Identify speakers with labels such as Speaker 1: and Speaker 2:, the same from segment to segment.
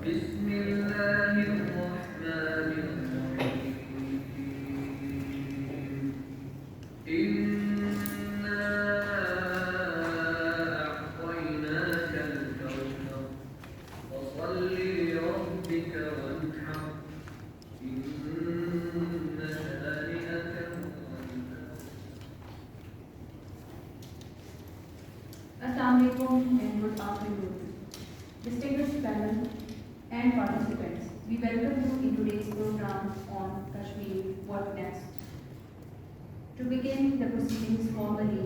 Speaker 1: بسم الله الرحمن الرحيم إنا أعطيناك الكوثر فصل لربك وانحر إن شانئك هو الأبتر.
Speaker 2: Assalamu alaikum and good afternoon. Distinguished panel and participants, we welcome you in today's program on Kashmir What Next. To begin the proceedings formally,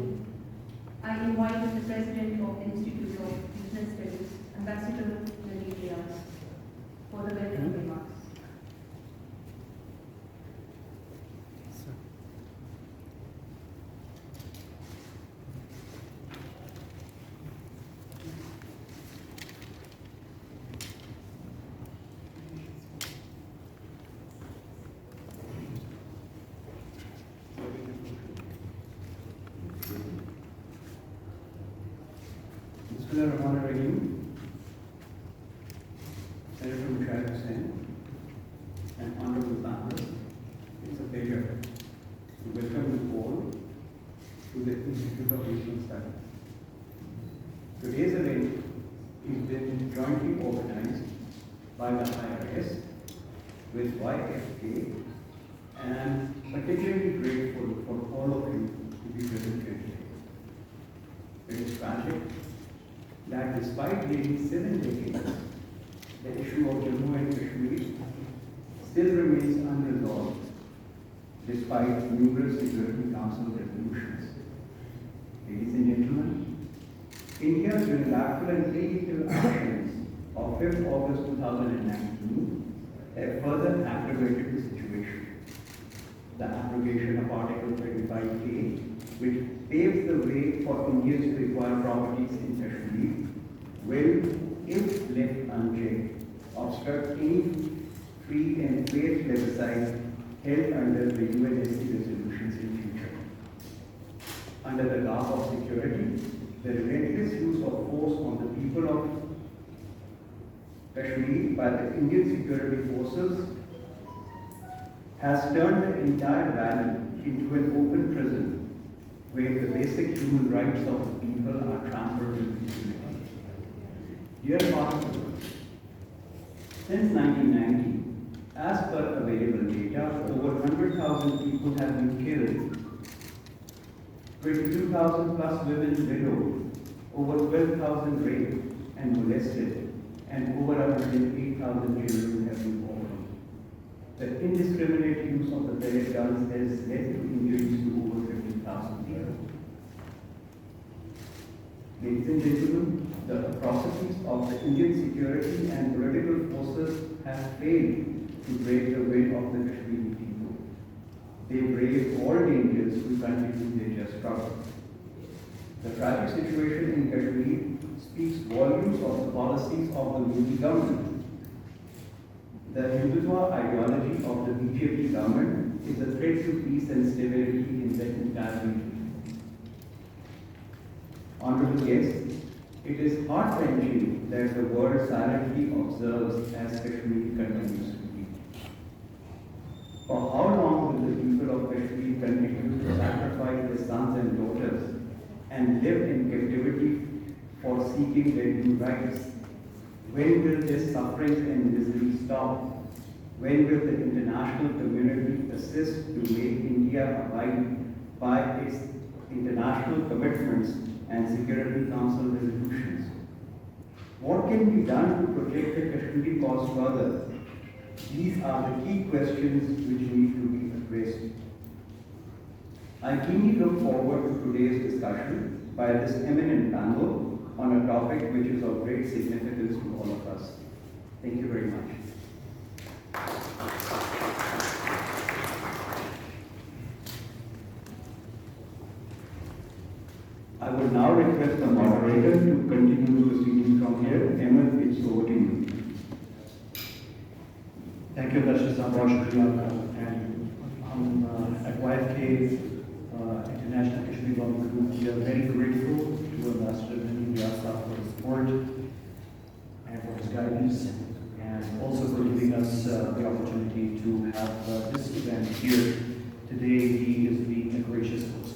Speaker 2: I invite the President of the Institute of Business Studies, Ambassador Nadeem Riaz, for the welcome remarks.
Speaker 3: Bismillahirrahmanirrahim. Senator Musharraf Hussain and Honorable panel, it's a pleasure to welcome you all to the Institute of Asian Studies. Today's event is been jointly organized by the IRS with YFK, and I'm particularly grateful for all of you to be present here today. It is tragic that despite nearly 7 decades, the issue of Jammu and Kashmir still remains unresolved despite numerous Security Council resolutions. Ladies and gentlemen, India's unilateral and illegal actions of 5th August 2019 have further aggravated the situation. The abrogation of Article 35A, which paves the way for Indians to acquire properties in Kashmir, will, if left unchecked, obstruct any free and fair plebiscite held under the UNSC resolutions in future. Under the garb of security, the relentless use of force on the people of Kashmir by the Indian security forces has turned the entire valley into an open prison where the basic human rights of the people are trampled into impunity. Dear participants, since 1990, as per available data, over 100,000 people have been killed, 22,000 plus women widowed, over 12,000 raped and molested, and over 108,000 children have been born. The indiscriminate use of the pellet guns has led to injuries to over 50,000 people. Ladies and gentlemen, the atrocities of the Indian security and political forces have failed to break the will of the Kashmiri people. They brave all dangers to continue their just struggle. The tragic situation in Kashmir speaks volumes of the policies of the Modi government. The Hindutva ideology of the BJP government is a threat to peace and stability in the entire region. Honorable guests, it is heart-wrenching that the world silently observes as Kashmir continues to be. For how long will the people of Kashmir continue to sacrifice their sons and daughters and live in captivity for seeking their due rights? When will this suffering and misery stop? When will the international community assist to make India abide by its international commitments and Security Council resolutions? What can be done to protect the Kashmiri cause further? These are the key questions which need to be addressed. I keenly look forward to today's discussion by this eminent panel on a topic which is of great significance to all of us. Thank you very much. I would now request the moderator to continue the proceedings from here. Emma, it's over to you.
Speaker 4: Thank you, Justice Amrosh and at YFK International Kashmir Lobby Group, we are very grateful to Ambassador Nadeem Riaz for his support and for his guidance. And the opportunity to have this event here today. He is being a gracious host.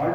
Speaker 4: 8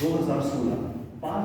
Speaker 4: 2016, 5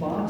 Speaker 4: 5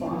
Speaker 4: 5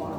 Speaker 4: 5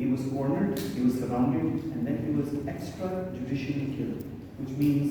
Speaker 4: he was cornered, he was surrounded and then he was extrajudicially killed, which means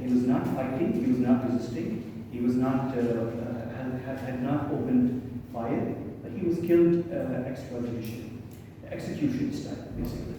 Speaker 4: he was not fighting, he was not resisting, he was not had not opened fire, but he was killed extrajudicially, execution style basically.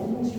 Speaker 4: almost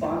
Speaker 4: 5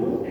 Speaker 4: 2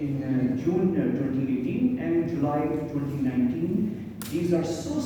Speaker 4: in June 2018 and July 2019. These are so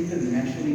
Speaker 4: internationally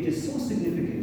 Speaker 4: It is so significant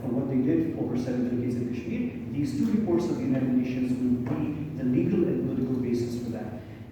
Speaker 4: for what they did over 7 decades in Kashmir, these 2 reports of the United Nations will be the legal and political basis for that.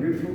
Speaker 4: grateful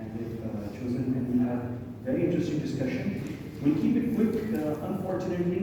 Speaker 4: and they've chosen and we'll have very interesting discussion. We'll keep it quick. Unfortunately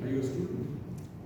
Speaker 1: Are you a student?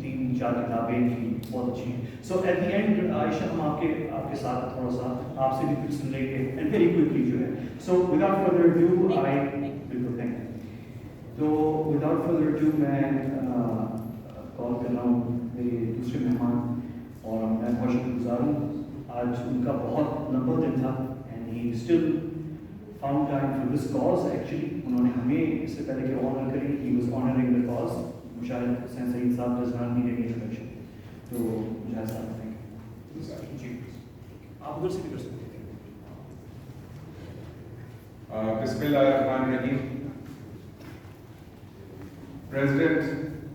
Speaker 4: 3 4 کتابیں کی بہت اچھی ہیں. So at the end عائشہ ہم آپ کے ساتھ تھوڑا سا آپ سے بھی کچھ سن لیں گے اینڈ ویری کوئکلی جو ہے. سو وداؤٹ فردر ڈیو بالکل تھینک یو. تو وداؤٹ فردر ڈیو میں کال کر رہا ہوں میرے دوسرے مہمان اور میں بہت شکر گزار ہوں. آج ان کا بہت لمبا دن تھا and he still found time for this cause. Actually انہوں نے ہمیں اس سے پہلے کہ آنر کری he was honouring the cause. Mushahid Hussain Syed صاحب does not need any introduction. تو مشاہد صاحب تھینک یو. جی آپ ادھر سے بھی کر سکتے ہیں.
Speaker 1: بسم اللہ الرحمن الرحیم. President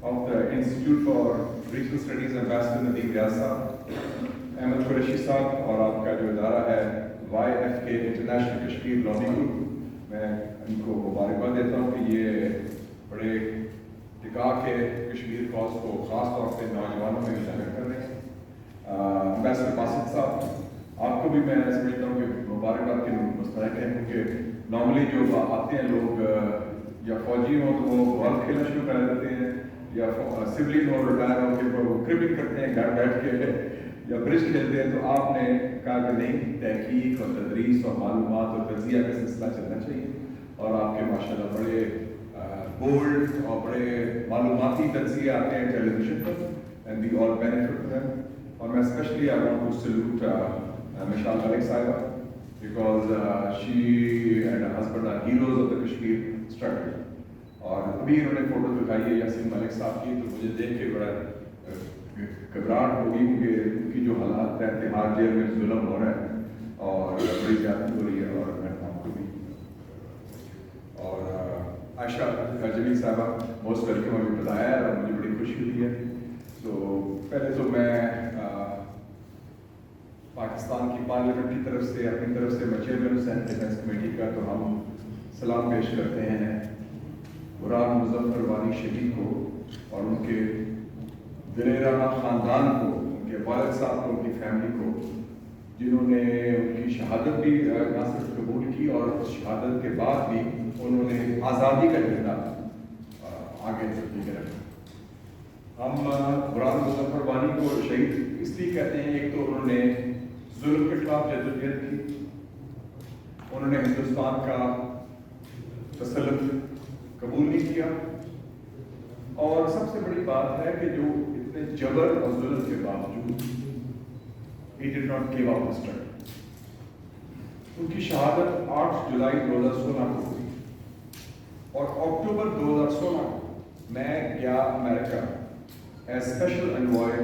Speaker 1: of the Institute for Regional Studies Ambassador Nadeem ریاض صاحب, احمد قریشی صاحب اور آپ کا جو ادارہ ہے YFK international Kashmir lobby group, میں ان کو مبارکباد دیتا ہوں کہ یہ بڑے ٹکا کے کشمیر کاز کو خاص طور پہ نوجوانوں میں اجاگر کر رہے ہیں. امبیسڈر باسط صاحب آپ کو بھی میں سمجھتا ہوں کہ مبارکباد کے مستحق ہیں, کیونکہ نارملی جو آتے ہیں لوگ یا فوجی ہوں تو وہ گولف کھیلنا شروع کر دیتے ہیں, یا سبلنگ ہو ریٹائر ہو کے وہ کرکٹ کرتے ہیں گھر بیٹھ کے, یا برج کھیلتے ہیں. تو آپ نے کہا کہ نہیں, تحقیق اور تدریس اور معلومات اور تجزیہ کا سلسلہ چلنا چاہیے, اور آپ کے ماشاءاللہ بڑے بولڈ اور بڑے معلوماتی تجزیے آتے ہیں ٹیلی ویژن پر, and we all benefit from them. اور میں especially I want to salute Mishal Malik صاحبہ, because she and her husband are heroes of the Kashmir struggle. اور ابھی انہوں نے فوٹو دکھائی ہے یاسین ملک صاحب کی, تو مجھے دیکھ کے بڑا گھبراہٹ ہوگی, کیونکہ ان کی جو حالات ہے, تہاڑ جیل میں ظلم ہو رہا ہے اور بڑی زیادتی ہو رہی ہے, اور میں آپ کو بھی. اور عائشہ جمیل صاحبہ موسٹ ویلکم ابھی بتایا ہے, اور مجھے بڑی خوشی ہوئی ہے. تو پہلے تو میں پاکستان کی پارلیمنٹ کی طرف سے, اپنی طرف سے, میں چیئرمین سینٹ ڈیفینس کمیٹی کا, تو ہم سلام پیش کرتے ہیں برہان مظفر وانی شہید کو اور ان کے دلیرانہ خاندان کو, ان کے والد صاحب کو, ان کی فیملی کو, جنہوں نے ان کی شہادت بھی نہ صرف قبول کی اور شہادت کے بعد بھی انہوں نے آزادی کا جھنڈا آگے لے کے رکھا. ہم برہان مظفر وانی کو شہید اس لیے کہتے ہیں, ایک تو انہوں نے ظلم کے خلاف جدوجہد کی, انہوں نے ہندوستان کا تسلط قبول نہیں کیا, اور سب سے بڑی بات ہے کہ جو اتنے جبر اور ظلم کے باوجود he did not give up the struggle. ان کی شہادت 8 جولائی 2016 کو ہوئی, اور اکتوبر 2016 کو میں گیا امریکہ as special envoy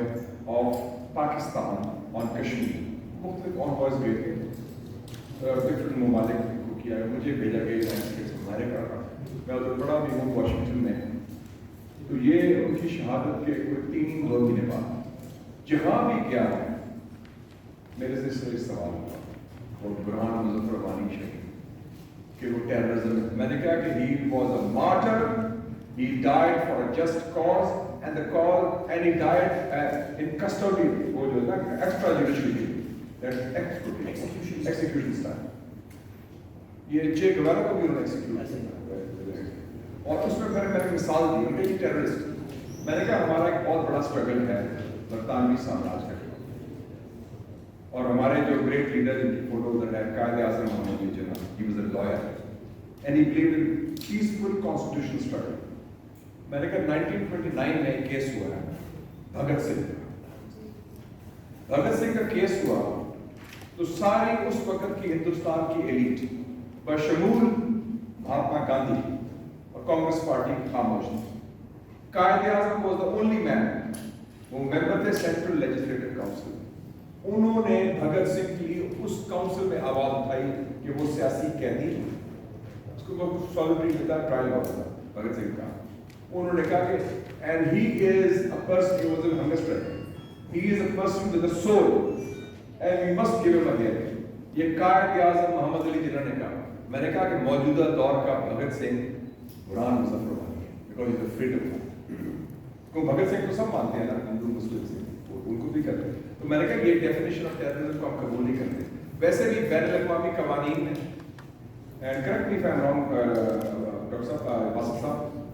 Speaker 1: of Pakistan آن کشمیر. مختلف انوائز گئے تھے, ڈفرنٹ ممالک کو کیا, مجھے بھیجا گیا یونائٹڈ اسٹیٹس آف امریکہ کا, میں ادھر پڑھا بھی ہوں واشنگٹن میں. تو یہ ان کی شہادت کے کوئی 3-2 مہینے بعد جہاں بھی گیا ہے میرے سے صرف سوال ہوا, اور برہان مظفر وانی شہید کہ وہ ٹیررزم. میں نے کہا کہ he was a martyr, he died for a just cause, and the cause, and he died in custody, وہ جو ہے نا extra judicial, that's execution style. یہ چے گوارا کو بھی انہوں نے ایکسیکیوٹ, اور اس میں میں نے مثال دی ان کے ٹیررسٹ. میں نے کہا ہمارا ایک بہت بڑا اسٹرگل ہے برطانوی سامراج کا, اور ہمارے جو گریٹ لیڈر جن کی فوٹو ادھر ہے, قائد اعظم محمد Ali Jinnah, he was a lawyer and he believed in peaceful constitutional struggle. میں نے کہا 1929 میں ایک کیس ہوا ہے بھگت سنگھ کا. بھگت سنگھ کا کیس ہوا تو ساری اس وقت کی ہندوستان کی ایلیٹ بشمول مہاتما گاندھی اور کانگریس پارٹی خاموش تھی. Quaid Azam was the only مین, وہ ممبر تھے سینٹرل لیجسلیٹو کاؤنسل. انہوں نے بھگت سنگھ کی اس کاؤنسل میں آواز اٹھائی کہ وہ سیاسی قیدی, اس کو سالٹری لیتا ٹرائل ہوتا تھا بھگت سنگھ کا. انہوں نے کہا کہ and he is a person, he was in hunger strike, he is a person with a soul and we must give him a hearing. یہ قائد اعظم محمد علی جناح نے کہا. میں نے کہا کہ موجودہ دور کا بھگت سنگھ برہان مظفر وانی ہے, because he is a freedom man. کیوں بھگت سنگھ کو سب مانتے ہیں نا, ہندو مسلم سے, ان کو بھی کرتے ہیں. تو میں نے کہا یہ ڈیفینیشن آف ٹیررزم کو ہم قبول نہیں کرتے. ویسے بھی بین الاقوامی قوانین میں, and correct me if I am wrong doctor صاحب, باسط صاحب,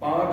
Speaker 1: 5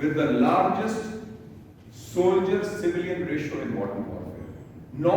Speaker 1: with the largest soldier civilian ratio in modern warfare। 9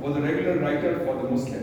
Speaker 1: was a regular writer for the Muslim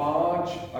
Speaker 1: 5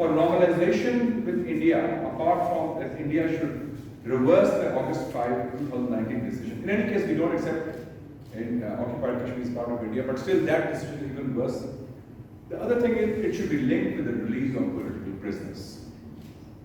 Speaker 1: for normalization with India, apart from that India should reverse the August 5, 2019 decision. In any case, we don't accept occupied Kashmir is part of India, but still that decision is even worse. The other thing is it should be linked with the release of political prisoners,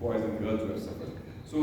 Speaker 1: boys and girls who have suffered. So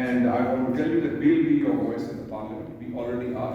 Speaker 1: and I want to tell you that we'll be your voice in the parliament. We already are.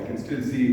Speaker 1: I can still see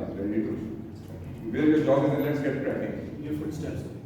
Speaker 1: is ready to wear your joggers and let's get cracking.
Speaker 4: Your footsteps.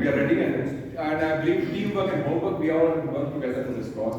Speaker 1: we are ready and I believe teamwork and homework we all work together for this cause.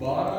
Speaker 5: 12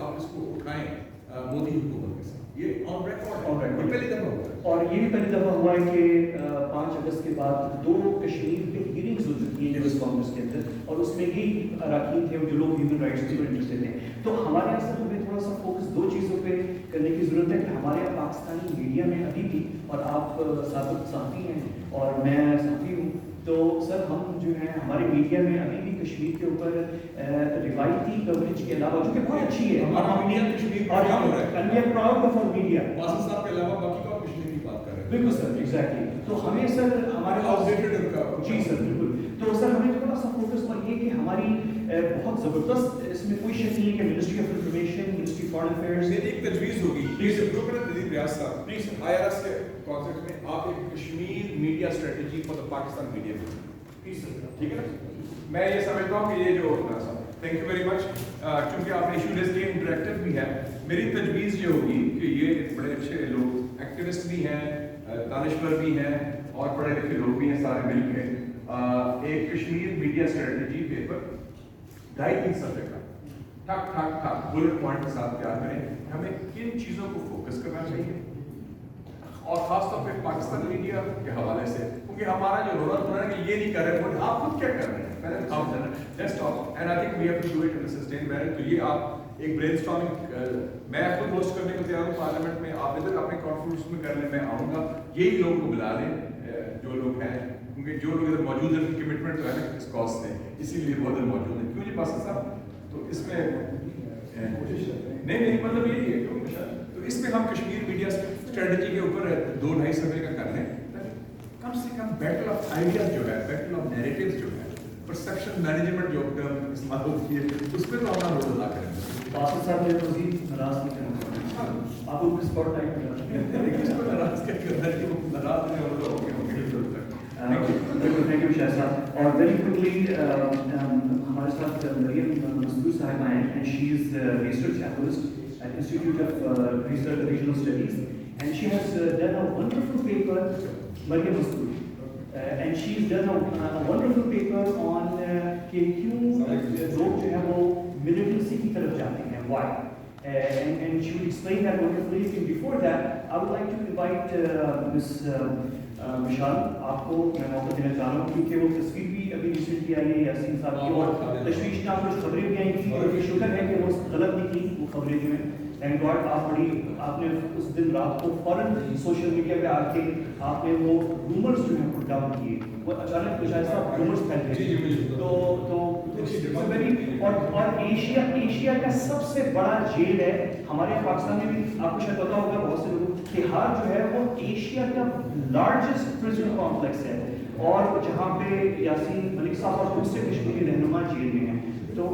Speaker 5: آپ اس کو اٹھائیں مودی حکومت کے ساتھ. یہ on record
Speaker 4: On record.
Speaker 5: پہلی دفعہ ہوا ہے.
Speaker 4: اور یہ بھی پہلی دفعہ ہوا ہے کہ 5 اگست کے بعد 2 کشمیر پہ ہیئرنگز ہو چکی ہیں یوس کانگریس کے اندر، اور اس میں یہی اراکین تھے جو لوگ ہیومن رائٹس کے انٹرسٹڈ ہیں. تو ہمارے یہاں سے ہمیں تھوڑا سا فوکس 2 چیزوں پہ کرنے کی ضرورت ہے کہ ہمارے یہاں پاکستانی میڈیا میں ابھی بھی، اور آپ سابق صحافی ہیں اور میں صحافی ہوں، تو سر ہم جو ہیں ہمارے میڈیا میں ابھی بھی کشمیر کے اوپر روایتی کوریج کے علاوہ، جو کہ بہت اچھی ہے،
Speaker 5: ہمارا میڈیا کشمیر کا کام ہو رہا ہے.
Speaker 4: And we are proud of our media.
Speaker 5: Wasil صاحب کے علاوہ باقی کا کشمیر کی بات کر رہے ہیں.
Speaker 4: بالکل سر، ایگزیکٹلی. تو ہمیں سر ہمارے جی سر بالکل. تو سر ہمیں تھوڑا سا فوکس پر یہ کہ ہماری بہت زبردست، اس میں کوئی شک نہیں ہے کہ ministry of information, ministry foreign affairs
Speaker 5: ایک تجویز ہوگی پلیز ریاض صاحب پلیز IRS کے کانسیپٹ میں آپ ایک Kashmir media strategy for the Pakistan media please sir, ٹھیک ہے نا. میں یہ سمجھتا ہوں کہ یہ جو تھینک یو ویری مچ. چونکہ آپ نے ایشو ریز کیا، انٹریکٹیو بھی ہے، میری تجویز یہ ہوگی کہ یہ بڑے اچھے لوگ ایکٹیوسٹ بھی ہیں، دانشور بھی ہیں اور پڑھے لکھے لوگ بھی ہیں، سارے مل کے ایک کشمیر میڈیا اسٹریٹجی پیپر 2.5-3 صفحے کا ٹھک ٹھک ٹھک بلٹ پوائنٹ کے ساتھ تیار کریں کہ ہمیں کن چیزوں کو فوکس کرنا چاہیے، اور خاص طور پہ پاکستان میڈیا کے حوالے سے، کیونکہ ہمارا جو رول ہونا ہے کہ یہ نہیں کر رہے، آپ خود کیا کر رہے ہیں، پہلے آپ جانا let's talk and I think we have to do it in sustain well. تو یہ آپ ایک برین اسٹارمنگ میں خود ہوسٹ کرنے کو تیار ہوں پارلیمنٹ میں، آپ ادھر اپنے کانفرنس میں کر لیں، میں آؤں گا، یہی لوگوں کو بلا لیں جو لوگ ہیں، کیونکہ جو لوگ ادھر موجود ہیں کمٹمنٹ تو ہے نا اس کاز سے، اسی لیے وہ ادھر موجود ہیں. کیوں جی باسط صاحب؟ تو اس میں نہیں مطلب یہی ہے کیوں، تو اس میں ہم کشمیر میڈیا اسٹریٹجی کے اوپر 2-2.5 صفحے کا کر لیں، کم سے کم بیٹل آف آئیڈیاز جو ہے، بیٹل آف نیریٹیوز جو ہے، پرسیپشن مینجمنٹ جو استعمال ہوتی ہے، اس پہ تو ہمارا رول ادا کریں گے.
Speaker 4: باسط صاحب نے مزید ناراض نہیں کرنا، آپ کو اسپاٹ ٹائم
Speaker 5: اس کو ناراض کیا کرنا ہے کہ وہ ناراض نہیں ہوتا ہو گے.
Speaker 4: بالکل تھینک یو شاہ صاحب. اور ویری کوئکلی ہمارے ساتھ مریم مسعود صاحبہ ہیں، and she is research analyst at institute of research regional studies, and she has done a wonderful paper. Maryam Masood and she is done a wonderful paper on کہ کیوں لوگ جو ہے وہ ملیٹنسی کی طرف جاتے ہیں، Y. And she will explain that wonderfully. Before that, I would like to invite Ms. Mishal آپ کو میں موقع دینا چاہ رہا ہوں، کیونکہ وہ تصویر بھی ابھی ریسنٹلی آئی ہے یاسین صاحب کی، اور تشویشناک کچھ خبریں بھی آئی تھیں، اور یہ شکر ہے کہ وہ غلط نہیں تھیں وہ خبریں جو ہیں. تھینک گاڈ آپ نے اس دن رات کو فوراً سوشل میڈیا پہ آ کے آپ نے وہ رومرز جو ہیں پٹ ڈاؤن کیے، وہ اچانک کچھ ایسا رومرز پھیل گئے. اور ایشیا کا سب سے بڑا جیل ہے ہمارے پاکستان میں بھی، آپ کو شاید پتا ہوگا بہت سے لوگوں، تہاڑ جو ہے وہ ایشیا کا لارجسٹ پرزن کمپلیکس ہے، اور جہاں پہ یاسین ملک صاحب اور دوسرے کشمیری رہنما جیل میں ہیں. تو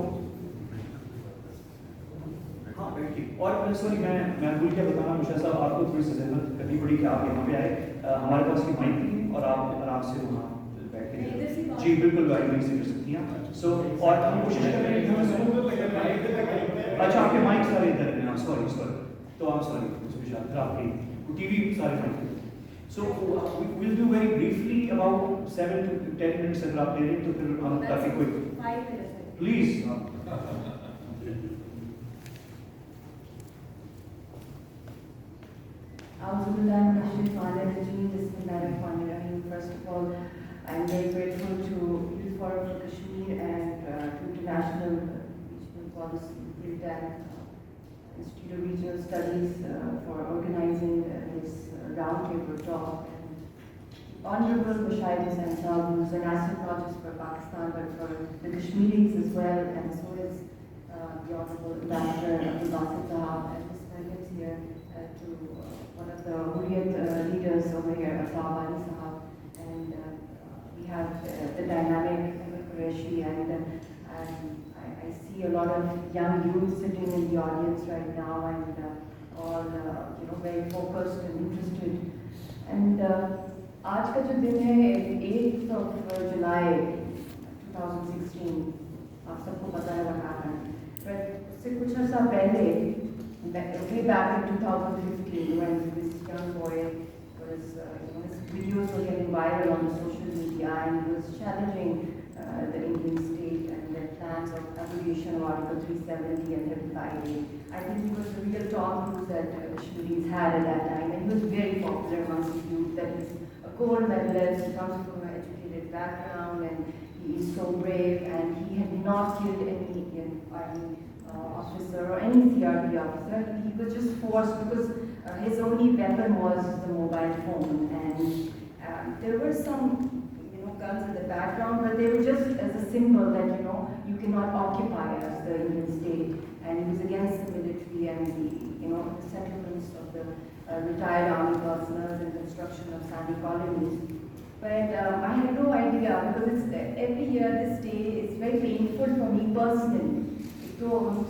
Speaker 4: ہاں اور سوری میں بھول کے بتانا، مشاہ صاحب آپ کو تھوڑی سی زحمت کرنی پڑی کہ آپ یہاں پہ آئے. ہمارے پاس یہ مائک بھی ہے اور آپ آرام سے وہاں بیٹھ کے جی بالکل وہیں سے کر سکتی ہیں. سو اور ہم کوشش کر رہے ہیں. اچھا آپ کے مائک سارے ادھر ہیں، سوری تو آپ سوری آپ کی ٹی وی سارے mic. So we'll do very briefly about 7 to 10 minutes اگر آپ لے لیں تو پھر ہم کافی کوئی please.
Speaker 6: First of all, I'm very grateful to Youth Forum for Kashmir and to International Regional Policy Think Tank, Institute of Regional Studies for organizing this roundtable talk. And Honorable Mushaid Ansab, who's an asset not just for Pakistan but for the Kashmiris as well, and so is the Honorable Ambassador Abdul Basit Sahab, and Ms. Mariam's here to one of the Hurriyat leaders over here, Atab Ali Sahab, and we have the dynamic Ahmed Qureshi, and I see a lot of young youth sitting in the audience right now, and all very focused and interested. And آج کا جو دن ہے 8th of July 2016, آپ سب کو پتا ہے what happened. But اس سے کچھ عرصہ پہلے, way back in 2015, when this young boy was, his videos were getting viral on the social media, and he was challenging the Indian state and their plans of abrogation of Article 370 and 35A. I think he was the real top news that Kashmiris had at that time, and he was very popular amongst the youth. That he's a gold medalist, he comes from an educated background, and he is so brave, and he had not killed any Indian army officer or any CRP officer. He was just forced because his only weapon was the mobile phone, and there were some guns in the background, but they were just as a symbol that you cannot occupy us, the Indian state, and he was against the military and the settlements of the retired army personnel and construction of sandy colonies. But I had no idea, because every year this day is very painful for me personally. So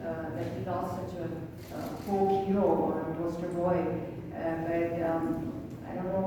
Speaker 6: that we lost such a folk hero or a poster boy, but I don't know.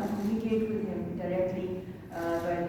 Speaker 6: to communicate with him directly, but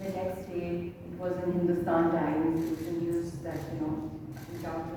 Speaker 6: the next day it was in Hindustan Times, it was the news that encounter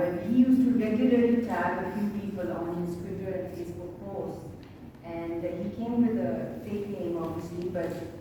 Speaker 6: But he used to regularly tag a few people on his Twitter and Facebook posts, and he came with a fake name obviously, but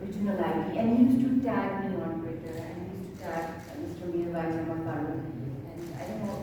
Speaker 6: original ID, and he used to tag me on Twitter, and he used to tag Mr. Mirwais Ahmad Farooq, and I don't know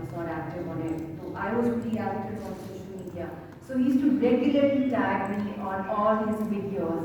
Speaker 6: was not active on it, so I was pretty active on social media, so he used to regularly tag me on all his videos,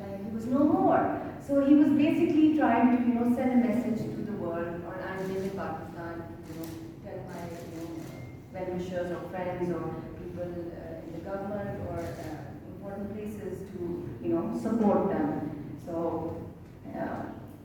Speaker 6: that he was no more, so he was basically trying to send a message to the world, or I live in Pakistan, tell my well-wishers or friends or people in the government or important places to support them. So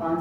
Speaker 6: 5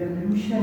Speaker 6: revolution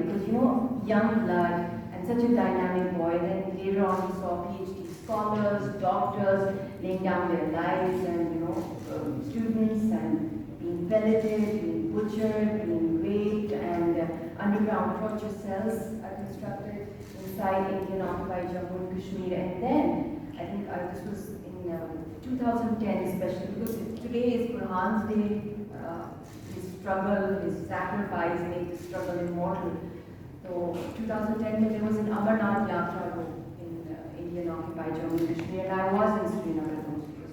Speaker 6: because young blood and such a dynamic boy. Then later on we saw PhD scholars, doctors laying down their lives, and students and being pelleted, being butchered, being raped, and underground torture cells are constructed inside Indian occupied Jammu and Kashmir. And then I think this was in 2010 especially, because today is Burhan's day. His struggle, his sacrifice made the struggle immortal. So 2010 there was an Amarnath Yatra in Indian occupied Jammu and Kashmir, and I was in Srinagar those days.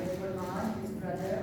Speaker 6: that Burhan, his brother,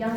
Speaker 6: young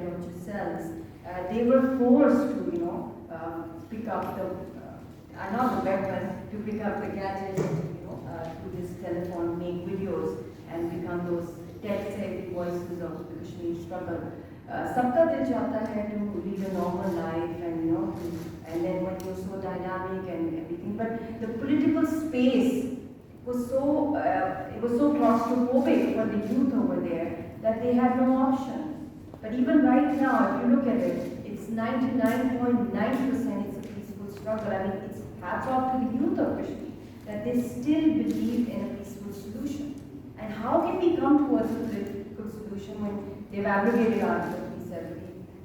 Speaker 6: torture cells, they were forced to pick up the not the weapon, to pick up the gadgets, through this telephone, make videos, and become those tech-savvy voices of the Kashmir struggle. Sabka dil chahta hai to lead a normal life, and then when you're so dynamic and everything, but the political space was so claustrophobic for the youth over there that they had no option. But even right now, if you look at it, it's 99.9% it's a peaceful struggle. I mean, it's hats off to the youth of Kashmir that they still believe in a peaceful solution. And how can we come towards a political solution when they've abrogated Article 370,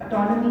Speaker 6: autonomy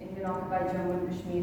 Speaker 6: Indian occupied Jammu and Kashmir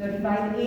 Speaker 6: 35A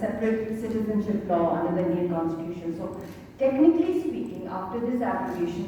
Speaker 6: separate citizenship law under the Indian Constitution. So technically speaking, after this abrogation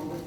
Speaker 6: August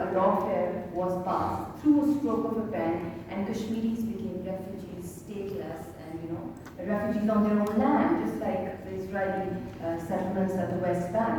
Speaker 6: a lawfare was passed through a stroke of a pen, and Kashmiris became refugees, stateless, and refugees on their own land, just like the Israeli settlements at the West Bank.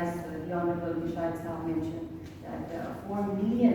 Speaker 6: as the Honorable Mishal Saab mentioned, that 4 million,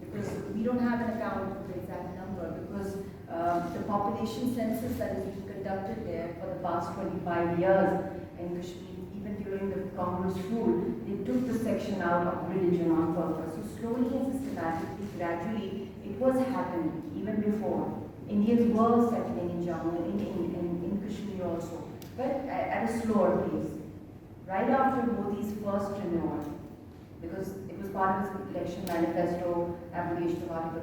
Speaker 6: because we don't have an account of the exact number, because the population census that is being conducted there for the past 25 years in Kashmir, even during the Congress rule, they took the section out of religion on purpose. So slowly and systematically, gradually, it was happening even before. Indians were settling in Jammu and in Kashmir also, but at a slower pace. Right after Modi's first tenure, because it was part of his election manifesto, application of Article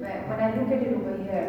Speaker 6: when I look at it over here,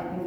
Speaker 6: I think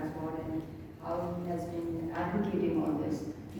Speaker 6: record and how he has been advocating all this.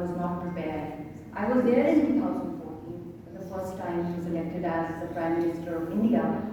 Speaker 6: was not prepared. I was there in 2014, the first time he was elected as the Prime Minister of India,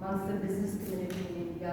Speaker 6: amongst the business community in India,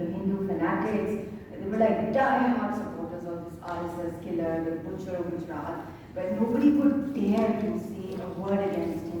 Speaker 6: the Hindu fanatics, they were like die-hard supporters of this RSS killer, the butcher of Gujarat, but nobody could dare to say a word against him.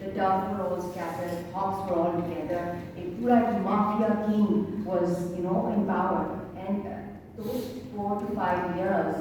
Speaker 6: The doves were all scattered, hawks were all together. A pura mafia king was, in power. And those 4 to 5 years,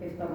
Speaker 6: 5th of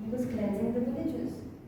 Speaker 6: he was cleansing the villages.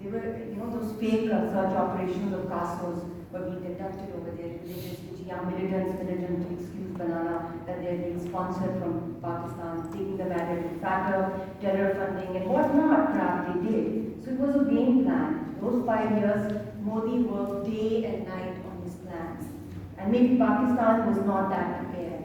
Speaker 6: They were, those fake search operations of castles were being conducted over their villages, which militant excuse banana that they are being sponsored from Pakistan, taking the matter to fatter, terror funding and whatnot crap they did. So it was a game plan. Those 5 years, Modi worked day and night on his plans. And maybe Pakistan was not that prepared.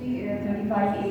Speaker 6: 35A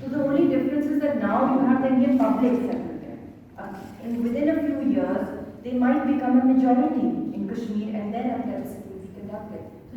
Speaker 6: So the only difference is that now you have the Indian public settled there. And within a few years, they might become a majority in Kashmir and then a plebiscite will be conducted. So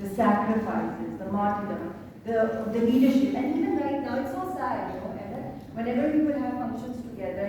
Speaker 6: The sacrifices, the martyrdom, the leadership, and even right now, it's so sad, whenever we would have functions together,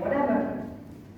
Speaker 6: whatever,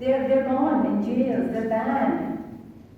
Speaker 6: they're gone in jails, they're banned.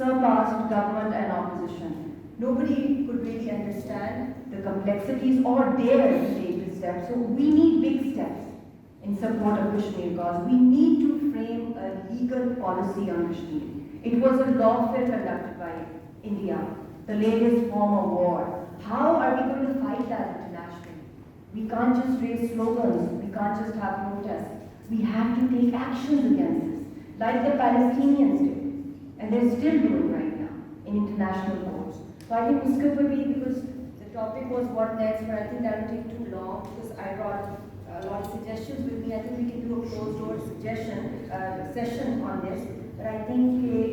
Speaker 6: surpassed government and opposition. Nobody could really understand the complexities or dare to take this step. So we need big steps in support of Kashmir cause. We need to frame a legal policy on Kashmir. It was a lawfare conducted by India, the latest form of war. How are we going to fight that internationally? We can't just raise slogans, we can't just have protests. We have to take actions against this, like the Palestinians did. And they're still doing right now in international courts. So I think uske upar bhi, because the topic was what next, but I think that will take too long because I brought a lot of suggestions with me. I think we can do a closed door session on this. But I think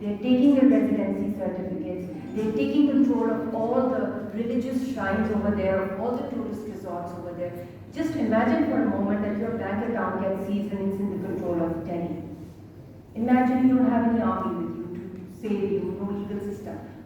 Speaker 6: they are taking their residency certificates, they are taking control of all the religious shrines over there, of all the tourist resorts over there. Just imagine for a moment that your bank account gets seized and it's in the control of Delhi. Imagine you don't have any army with you to save you, no legal system.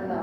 Speaker 6: Allah.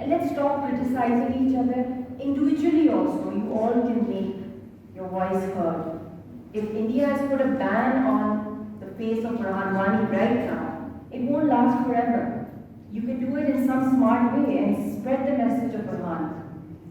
Speaker 6: And let's stop criticizing each other individually also. You all can make your voice heard. If India has put a ban on the face of Burhan Wani right now, it won't last forever. You can do it in some smart way and spread the message of Burhan.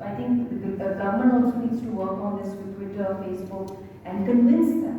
Speaker 6: I think the government also needs to work on this with Twitter, Facebook, and convince them.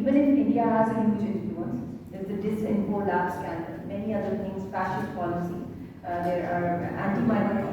Speaker 6: Even if India has a huge influence, there's the Disinfo Lab scandal, many other things, fascist policy, there are anti-minority.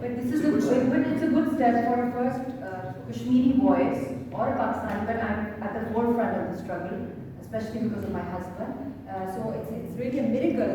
Speaker 6: but this is it's a good step for a first Kashmiri voice or a Pakistani, but I'm at the forefront of the struggle, especially because of my husband. So it's really a miracle,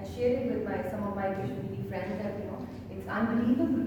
Speaker 6: I shared it with some of my Kashmiri friends that it's unbelievable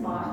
Speaker 6: smart.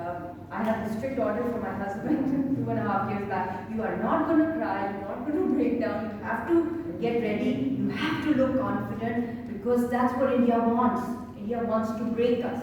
Speaker 6: I have a strict order from my husband 2.5 years back. You are not going to cry, you're not going to break down, you have to get ready, you have to look confident, because that's what India wants. India wants to break us.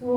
Speaker 6: So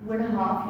Speaker 6: 2.5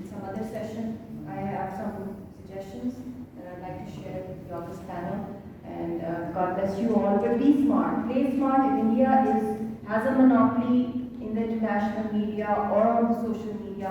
Speaker 6: in some other session I have some suggestions that I'd like to share with you on this panel. And God bless you all. But be smart, play smart. If India has a monopoly in the international media or on the social media,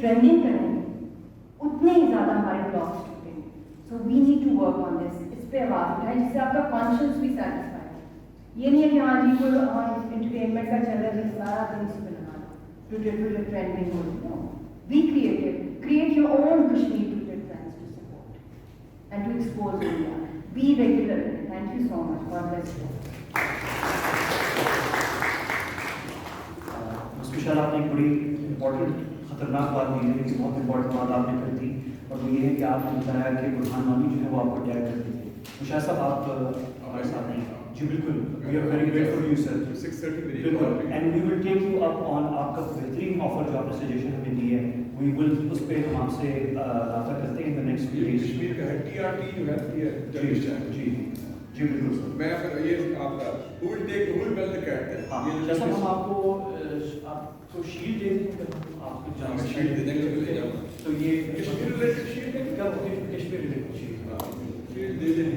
Speaker 6: trending کریں گے اتنے ہی زیادہ ہمارے blogs ٹوٹیں گے. So we need to work on this. اس پہ آواز اٹھائیں جس سے آپ کا کانشیس بھی سیٹسفائی ہے. یہ نہیں ہے کہ ہاں جی کوئی ہاں انٹرٹینمنٹ کا چل رہا ہے سارا دن اس پہ لگانا ٹویٹر پہ ٹرینڈنگ ہو رہی ہے. Be creative, create your own Kashmir Twitter trends to support and to expose India. Be regular. Thank you so much. God bless you.
Speaker 4: Special آپ نے ایک بڑی امپورٹنٹ خطرناک بات کی ہے, بہت امپورٹنٹ بات آپ نے کر دی, اور وہ یہ ہے کہ آپ نے بتایا کہ برہان وانی جو ہے وہ آپ کو ٹیگ کرتے تھے. مشاہد صاحب آپ ہمارے ساتھ ہیں. جی بالکل, we are very grateful you sir.
Speaker 1: 6:30
Speaker 4: بالکل, and we will take you up آن آپ کا بہترین آفر جو آپ نے سجیشن ہمیں دی ہے. وی ول اس پہ ہم آپ سے رابطہ کرتے ہیں نیکسٹ فیو ڈیز.
Speaker 1: کشمیر کا ہے TRT جو ہے یہ ٹیلی چینل.
Speaker 4: جی جی بالکل سر.
Speaker 1: میں پھر یہ آپ کا who will take who will build the cat.
Speaker 4: ہاں جیسا ہم آپ کو شیلڈ دے دیں گے, آپ کو
Speaker 1: ہاں میں شیلڈ دے دیں گے, لے جاؤں گا.
Speaker 4: تو یہ
Speaker 1: کشمیر ریلیٹڈ شیلڈ ہے
Speaker 4: کیا کشمیر ریلیٹڈ شیلڈ.
Speaker 1: ہاں شیلڈ دے دیں.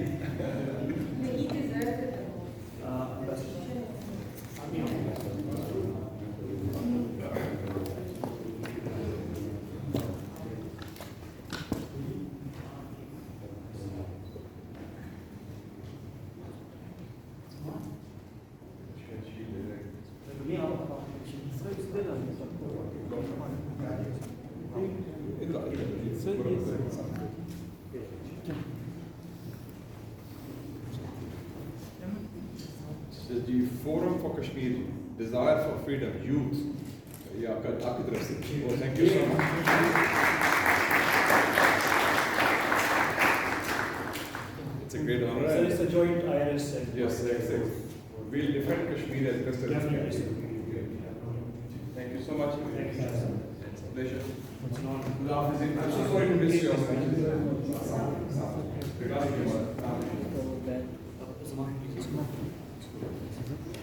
Speaker 1: جی forum for Kashmir desire for freedom youth, یہ آپ کی طرف سے. Thank you so much. It's a great honor.
Speaker 4: So it's a joint IRS.
Speaker 1: Yes, exactly. We'll defend Kashmir as best as we
Speaker 4: Definitely.
Speaker 1: can. Thank you so much.
Speaker 4: Thank you, sir.
Speaker 1: It's a pleasure.
Speaker 4: It's an honor.
Speaker 1: Allah Hafiz. I'm so sorry to miss you. Regarding your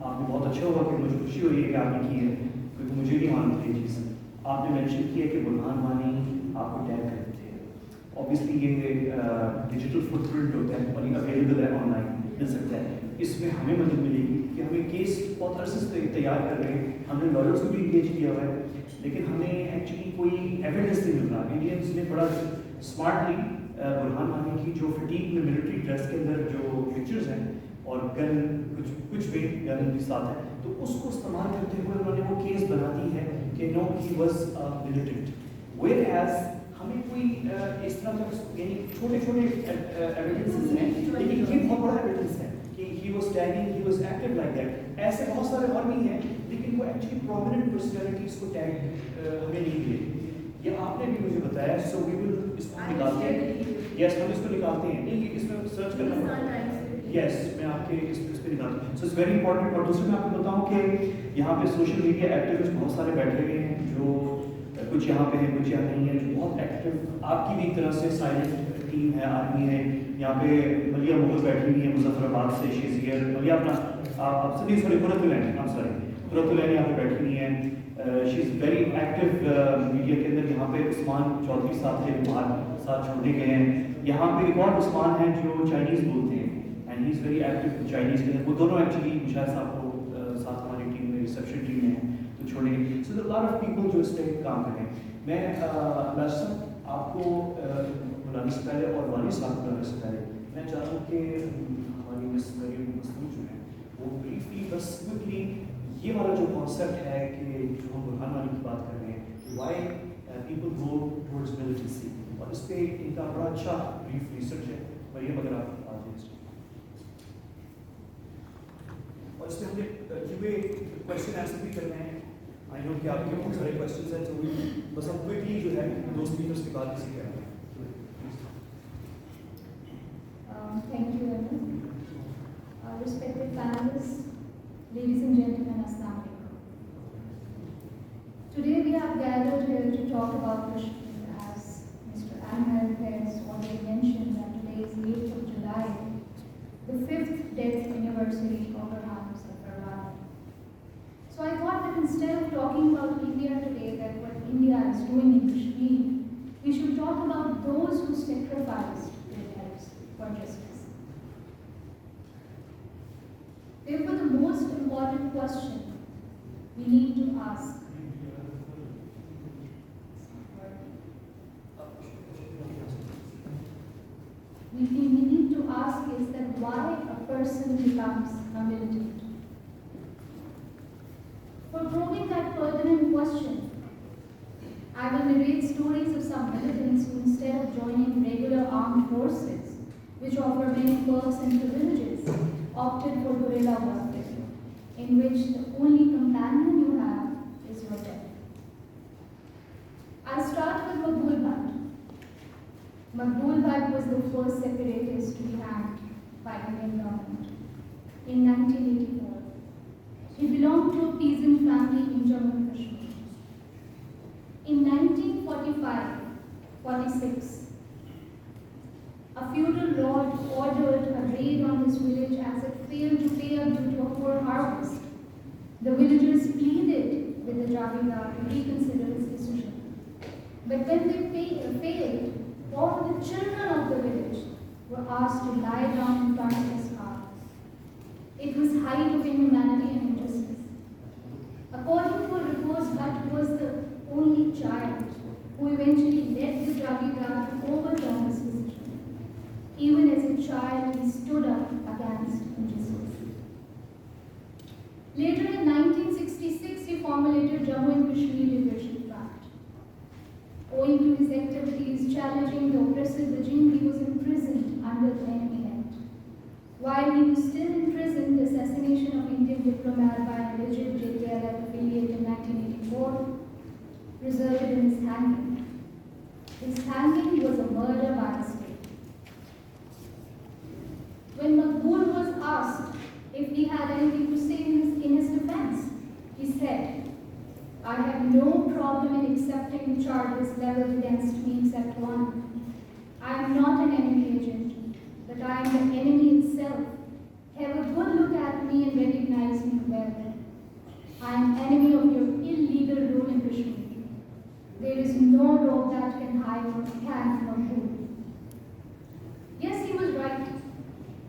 Speaker 4: آپ نے بہت اچھا ہوا کہ مجھے خوشی ہوئی ہے کہ آپ نے کی ہے, کیونکہ مجھے نہیں معلوم تھی یہ چیز. آپ نے مینشن کیا کہ برہان وانی آپ کو ٹیگ کرتے تھے. اوبیسلی یہ ڈیجیٹل فٹ پرنٹ ہوتا ہے اور یہ اویلیبل ہے آن لائن, مل سکتا ہے. اس میں ہمیں مدد ملے گی کہ ہمیں کیس بہت عرصے سے تیار کر رہے ہیں, ہم نے لائرس کو بھی انگیج کیا ہوا ہے, لیکن ہمیں ایکچولی کوئی ایویڈنس نہیں مل رہا. انڈینس نے بڑا اسمارٹلی برہان وانی کی جو فٹیک میں ملٹری ڈریس کے اندر جو پکچرز ہیں اور گن کچھ بھی گن بھی ساتھ ہے, تو اس کو استعمال کرتے ہوئے انہوں نے وہ کیس بنا دی ہے کہ no he was militant. Whereas ہمیں کوئی اس طرح کا یعنی چھوٹے چھوٹے ایویڈنسز ہیں, لیکن یہ بہت بڑا ایویڈنس ہے کہ he was tagging, he was active like that. ایسے بہت سارے اور بھی ہیں, لیکن وہ ایکچولی پرومیننٹ پرسنالٹیز کو ٹیگ ہمیں نہیں ملے. یہ آپ نے بھی مجھے بتایا, سو وی ول اس کو نکالتے ہیں. یس, ہم اس کو نکالتے ہیں. نہیں, اس میں سرچ کرنا پڑتا ہے. یس, میں آپ کے اس پہ نکالتا ہوں. So it's very important. اور دوسرے میں آپ کو بتاؤں کہ یہاں پہ سوشل میڈیا ایکٹیوسٹ بہت سارے بیٹھے ہوئے ہیں, جو کچھ یہاں پہ ہیں, کچھ یہاں نہیں ہیں, جو بہت ایکٹیو. آپ کی بھی ایک طرح سے سائلنٹ ٹیم ہے, آرمی ہے. یہاں پہ ملیہ مغل بیٹھی ہوئی ہیں مظفر آباد سے. شی از ہیئر. ملیہ اپنا آپ سے نہیں, سوری, قرۃ العین, آپ سوری, قرۃ العین یہاں پہ بیٹھی ہوئی ہیں. شی از ویری ایکٹیو میڈیا کے اندر. یہاں پہ عثمان چودھری صاحب تھے, باہر ساتھ چھوڑنے گئے ہیں. یہاں پہ ایک اور عثمان ہیں جو چائنیز بولتے ہیں, and he is very active Chinese کے اندر. وہ دونوں ایکچولی مشاہد صاحب کو ساتھ ہماری ٹیم میں, ریسیپشن ٹیم میں ہیں, تو چھوڑیں گے. سو دیر لاٹ آف پیپل جو اس پہ کام کریں. میں صاحب آپ کو بلانے سے پہلے اور وانی صاحب کو بلانے سے پہلے میں چاہتا ہوں کہ ہماری مس مریم مسلم جو ہیں وہ بریفلی بس کوئکلی یہ والا جو کانسیپٹ ہے کہ جو ہم برہان وانی کی بات کر رہے ہیں, why people go towards militancy, اور اس پہ ان کا بڑا اچھا بریف ریسرچ ہے. مریم اگر آپ آ جائیں, اور اس میں ہم نے کیونکہ کوشچن آنسر بھی کرنا ہے. آئی نو کہ آپ کے بہت سارے کوشچنز ہیں, تو بس ہم کوئکلی جو ہے دو اسپیکرس کے بعد اسی کریں گے.
Speaker 2: Thank you, Evan. Respected panelists, ladies and gentlemen, Assalamu alaikum. Today we have gathered here to talk about Kashmir, as Mr. Ahmed has already mentioned that today is 8th of July, the 5th death anniversary of Burhan Muzaffar Wani. So I thought that in instead of talking about India today, that what India is doing in Kashmir, we should talk about those who sacrificed their lives for justice. Therefore, the most important question we need to ask we need to ask is that why a person becomes a militant. For probing that pertinent question, I will narrate stories of some militants who, instead of joining regular armed forces, which offer many perks and privileges, opted for guerrilla warfare, in which the only companion you have is your death. I'll start with Maqbool Bhatt. Maqbool Bhatt was the first separatist to be hanged by Indian government in 1984. He belonged to a peasant family in Jammu and Kashmir. In 1945-46, a feudal lord ordered a raid on his village as it failed to pay up due to a poor harvest. The villagers pleaded with the Jagirdar to reconsider his decision. But when they failed, all the children of the village were asked to lie down in front of his car. It was height of inhumanity and injustice. According to reports, Bhatt was the only child who eventually led the Jagirdar to overturn his decision. Even as a child, he stood up against injustice. Later in 1966, he formulated Jammu and Kashmir Leadership Pact. Owing to his activities challenging the oppressive regime, he was imprisoned under the Enemy Act. While he was still imprisoned, the assassination of Indian diplomat by an alleged JKLF affiliate in 1984 resulted in his hanging. His hanging was a murder by mistake. When Maqbool was asked if he had anything to say in his defense, he said, "I have no problem in accepting charges leveled against me except one. I am not an enemy agent, but I am the enemy itself. Have a good look at me and recognize me well. I am enemy of your illegal rule in Kashmir. There is no rope that can hide what can from Maqbool." Yes, he was right.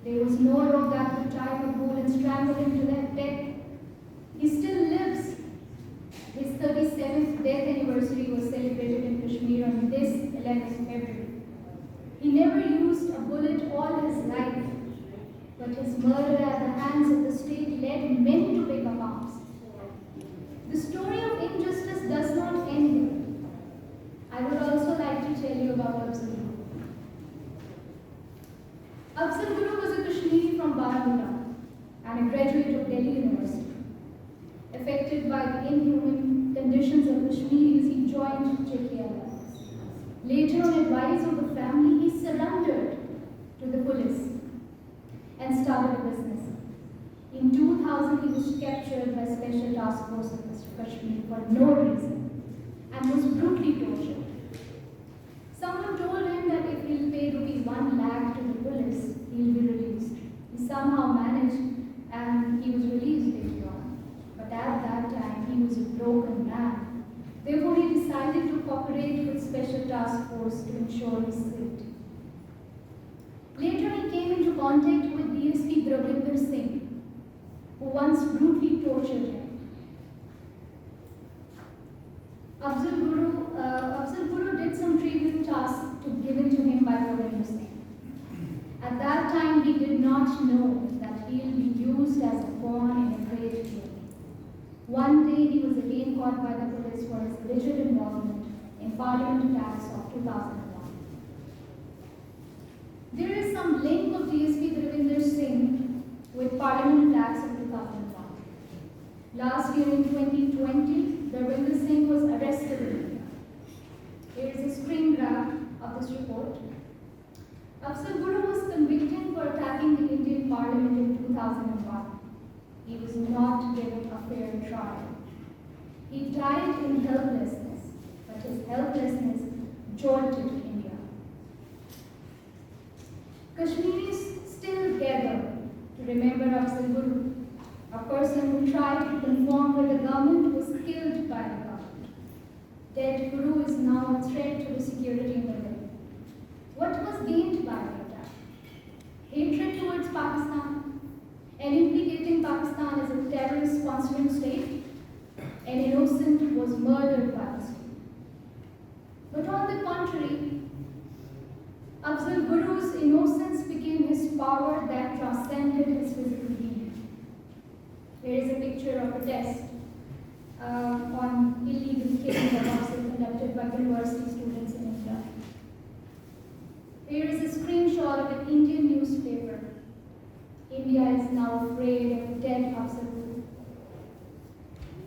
Speaker 2: There was no rope that could tie Maqbool and strangle him to that death. He still lives. His 37th death anniversary was celebrated in Kashmir on this 11th February. He never used a bullet all his life, but his murder at the hands of the state led men to pick up arms. The story of injustice does not end here. I would also like to tell you about Afzal Guru. Afzal Guru was a Kashmiri from Baramulla and a graduate of Delhi University. Affected by the inhuman conditions of Kashmiris, he joined JKLF. Later, on advice of the family, he surrendered to the police and started a business. In 2000, he was captured by Special Task Force of Kashmir for no reason and was brutally tortured. Someone told him that if he'll pay ₹1 lakh to the police, he'll be released. He somehow managed and he was released later on. But at that time, he was a broken man. Therefore, he decided to cooperate with Special Task Force to ensure his safety. Later, he came into contact with DSP Dravinder Singh, who once brutally tortured him. Afzal Guru did some tribute tasks given to him by Dravinder Singh. At that time, he did not know that he will be used as a pawn in a great game. One day, he was again caught by the police for his alleged involvement in parliament attacks of 2001. There is some link of DSP Dravinder Singh with parliament attacks of 2001. Last year in 2020, Dravinder Singh was arrested in India. Here is a screen grab of this report. Afzal Guru was convicted for attacking the Indian Parliament in 2001. He was not given a fair trial. He died in helplessness, but his helplessness jolted India. Kashmiris still gather to remember Afzal Guru, a person who tried to conform with the government, was
Speaker 7: dead Guru is now a threat to the security in the region. What was gained by the attack? Hatred towards Pakistan, and implicating Pakistan as a terrorist sponsoring state. An innocent was murdered by the state. But on the contrary, Afzal Guru's innocence became his power that transcended his physical being. Here is a picture of a test on illegal killing of Afzal conducted by university students in India. Here is a screenshot of an Indian newspaper. India is now afraid of dead Afzal Guru.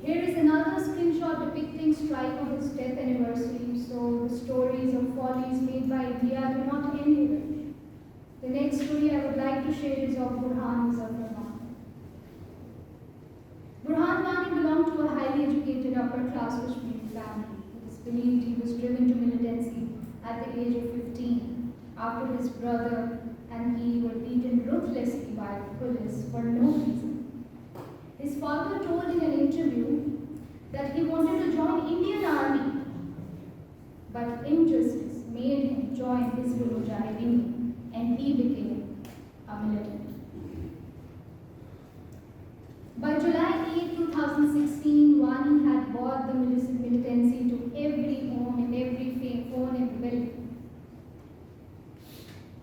Speaker 7: Here is another screenshot depicting strike of his death anniversary, so the stories of follies made by India do not end here. The next story I would like to share is of Burhan Muzaffar Wani. Burhan Wani belonged to a highly educated upper-class Kashmiri family. It is believed he was driven to militancy at the age of 15 after his brother and he were beaten ruthlessly by the police for no reason. His father told in an interview that he wanted to join Indian Army, but injustice made him join Hizbul Mujahideen and he became a militant. By July 8, 2016, Wani had brought the militancy to every home and every phone in the building.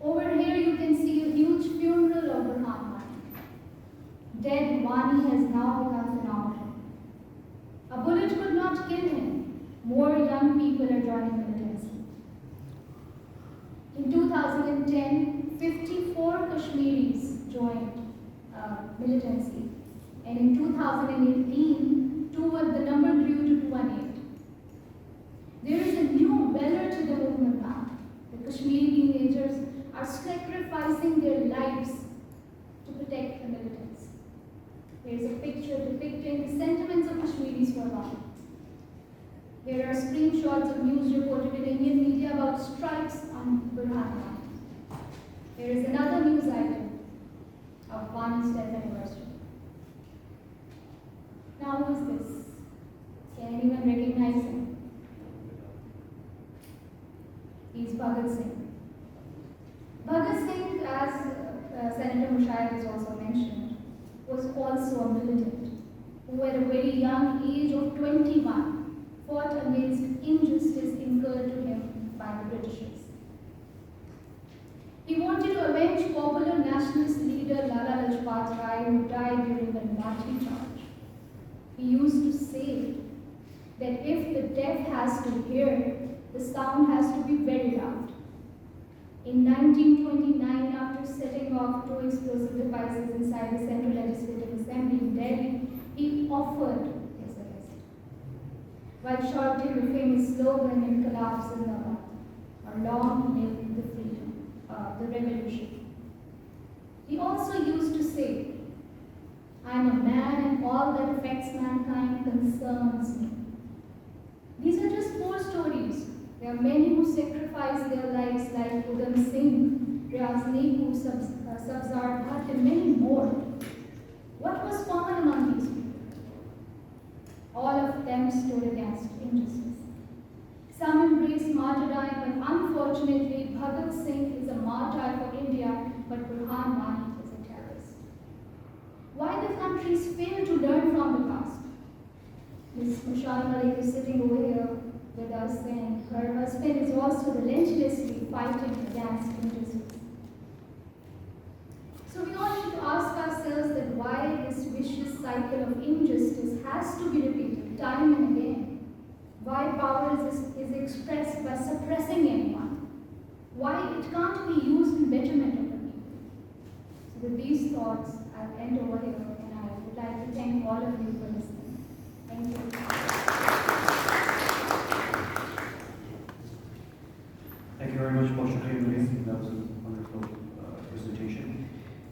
Speaker 7: Over here you can see a huge funeral of Burhan Wani. Dead Wani has now become phenomenal. A bullet could not kill him. More young people are joining militancy. In 2010, 54 Kashmiris joined militancy. And in 2018, the number grew to 218. There is a new valor to the movement now. The Kashmiri teenagers are sacrificing their lives to protect the militants. Here is a picture depicting the sentiments of Kashmiris for Wani. Here are screenshots of news reported in Indian media about strikes on Burhan Wani. Here is another news item of Wani's death anniversary. Now who is this? Can anyone recognize him? He is Bhagat Singh. Bhagat Singh, as Senator Mushair has also mentioned, was also a militant who at a very young age of 21 fought against injustice incurred to him by the Britishers. He wanted to avenge popular nationalist leader Lala Lajpat Rai, who died during the Lathi charge. He used to say that if the deaf has to hear, the sound has to be very loud. In 1929, after setting off 2 explosive devices inside the Central Legislative Assembly in Delhi, he offered his arrest, while shouting the famous slogan Inqilab Zindabad, or long live the freedom, the revolution. He also used to say, I am a man and all that affects mankind concerns me. These are just 4 stories. There are many who sacrifice their lives like Udham Singh, Riaz Neepu, Sabzar Bhatt, and many more. What was common among these people? All of them stood against injustice. Some embraced martyrdom, but unfortunately, Bhagat Singh is a martyr for India, but Burhan Wani is a terrorist. Why do countries fail to learn from the past? Ms. Mushara Malik is sitting over here with us, and her husband is also relentlessly fighting against injustice. So we all need to ask ourselves that why this vicious cycle of injustice has to be repeated time and again. Why power is expressed by suppressing anyone. Why it can't be used in betterment of the people. So with these thoughts, I'll end over here, and I would like to thank all of you for listening. Thank you.
Speaker 4: Thank you very much, Dr. Khair. That was a wonderful presentation.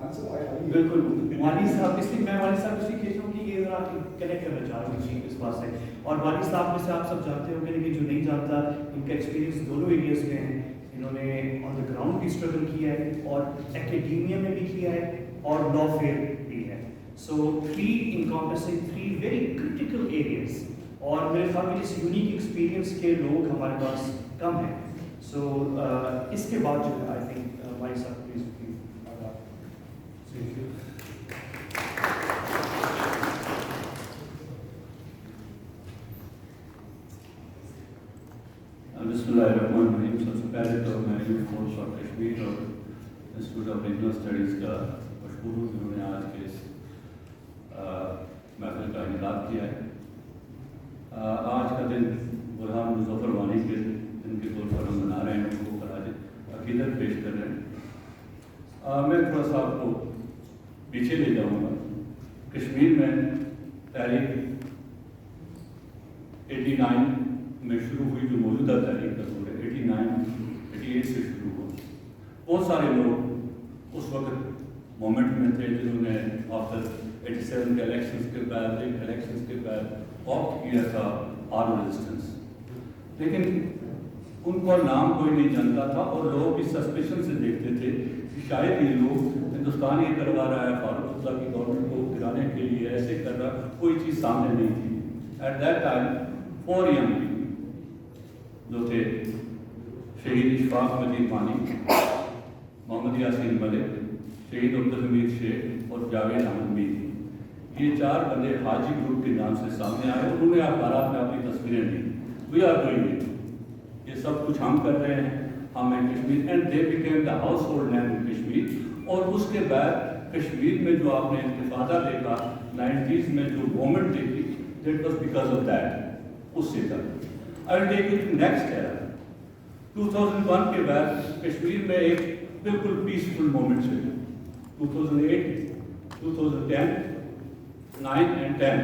Speaker 4: بالکل والی صاحب، اس لیے میں والی صاحب اس لیے کہہ رہا ہوں کہ یہ ذرا کنیکٹ کرنا چاہ رہا ہوں اس بات سے. اور والی صاحب میں سے آپ سب جانتے ہوں گے، لیکن جو نہیں جانتا ان کا ایکسپیرینس دونوں ایریاز میں ہے. انہوں نے آن دا گراؤنڈ بھی اسٹرگل کیا ہے اور اکیڈیمیا میں بھی کیا ہے اور لا فیئر بھی ہے. سو 3 encompassing 3 very critical areas. اور میرے خیال میں اس یونیک ایکسپیرینس کے لوگ ہمارے پاس کم ہیں. سو اس کے بعد جو ہے آئی تھنک والی صاحب پلیز
Speaker 8: بسم اللہ الرحمن الرحیم. سب سے پہلے تو میں یوتھ فورس آف کشمیر اور انسٹیٹیوٹ آف ریجنل اسٹڈیز کا مشکور ہوں جنہوں نے آج کے اس محفل کا انعقاد کیا ہے. آج کا دن برہان مظفر وانی کے دن کے طور پر ہم منا رہے ہیں، ان کو خراج عقیدت پیش کر رہے ہیں. میں تھوڑا سا آپ کو پیچھے لے جاؤں گا. کشمیر میں تحریک 89 میں شروع ہوئی، جو موجودہ تحریک کا دور ہے 89-88 سے شروع ہوا. بہت سارے لوگ اس وقت مومنٹ میں تھے جنہوں نے آفٹر 87 کے الیکشنز کے بعد آپٹ کیا تھا آرم ریزسٹنس، لیکن ان کو نام کوئی نہیں جانتا تھا اور لوگ اس سسپیشن سے دیکھتے تھے کہ شاید یہ لوگ ہندوستان یہ کروا رہا ہے، فاروق عبداللہ کی گورنمنٹ کو گرانے کے لیے ایسے کر رہا، کوئی چیز سامنے نہیں تھی. At that time 4 young people جو تھے شہید اشفاق مجید وانی، محمد یاسین ملک، شہید عبدالحمید شیخ اور جاوید احمد میر، یہ 4 بندے حاجی گروپ کے نام سے سامنے آئے. انہوں نے اخبارات میں اپنی تصویریں لی. وی آر ڈوئنگ اٹ، یہ سب کچھ ہم کر رہے ہیں، ہم ہیں Kashmir. And they became the household name in Kashmir. اور اس کے بعد کشمیر میں جو آپ نے انتفاضہ دیکھا 90s میں، جو مومنٹ دیکھی، that was because of that. اس سے تک I will take you to next era. 2001 کے بعد کشمیر میں ایک بالکل پیسفل مومنٹ سے 2008 2010 9 and 10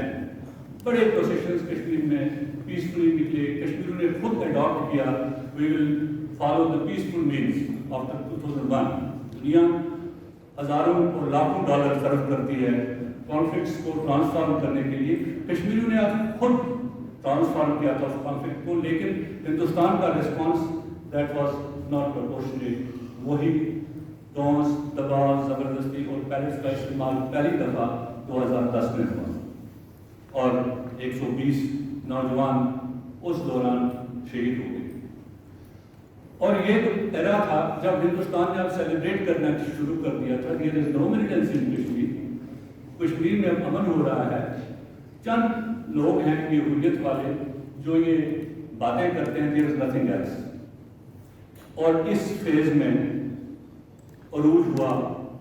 Speaker 8: بڑے پروسیشنز کشمیر میں پیسفلی نکلے. کشمیریوں نے خود اڈاپٹ کیا we will follow the peaceful means after 2001. دنیا ہزاروں اور لاکھوں ڈالر صرف کرتی ہے کانفلکٹس کو ٹرانسفارم کرنے کے لیے. کشمیریوں نے آج خود ٹرانسفارم کیا تھا اس کانفلکٹ کو، لیکن ہندوستان کا response that was not proportionate. وہی ڈانس، دباؤ، زبردستی اور پیلٹس کا استعمال پہلی دفعہ 2010 میں ہوا اور 120 نوجوان اس دوران شہید ہو گئے. اور یہ تو ایرا تھا جب ہندوستان نے اب سیلیبریٹ کرنا شروع کر دیا تھا. دیر از نو ملیٹنسی ان کشمیر. کشمیر میں امن ہو رہا ہے. چند لوگ ہیں یہ حریت والے جو یہ باتیں کرتے ہیں، دیر از نتھنگ ایلس. اور اس فیز میں عروج ہوا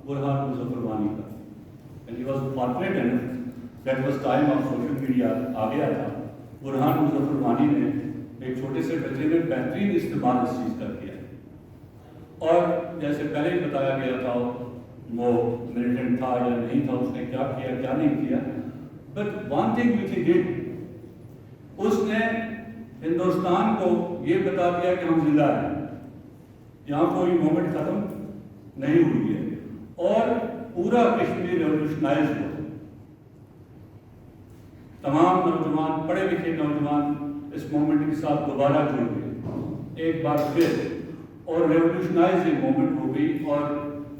Speaker 8: برہان مظفر وانی کا. And he was fortunate enough that was time of social media آ گیا تھا. برہان مظفر وانی نے ایک چھوٹے سے بچے میں بہترین استعمال اس چیز کا کیا. اور جیسے پہلے ہی بتایا گیا تھا وہ ملیٹنٹ تھا یا نہیں تھا، اس نے کیا کیا کیا نہیں کیا. بٹ ون تھنگ وچ ہی ڈڈ، اس نے ہندوستان کو یہ بتا دیا کہ ہم زندہ ہیں، یہاں کوئی مومنٹ ختم نہیں ہوئی ہے. اور پورا کشمیر ریولیوشنائز ہوا. تمام نوجوان، پڑھے لکھے نوجوان اس مومنٹ کے ساتھ دوبارہ جڑ گئے ایک بار پھر، اور ریولیوشنائز ایک مومنٹ ہو گئی. اور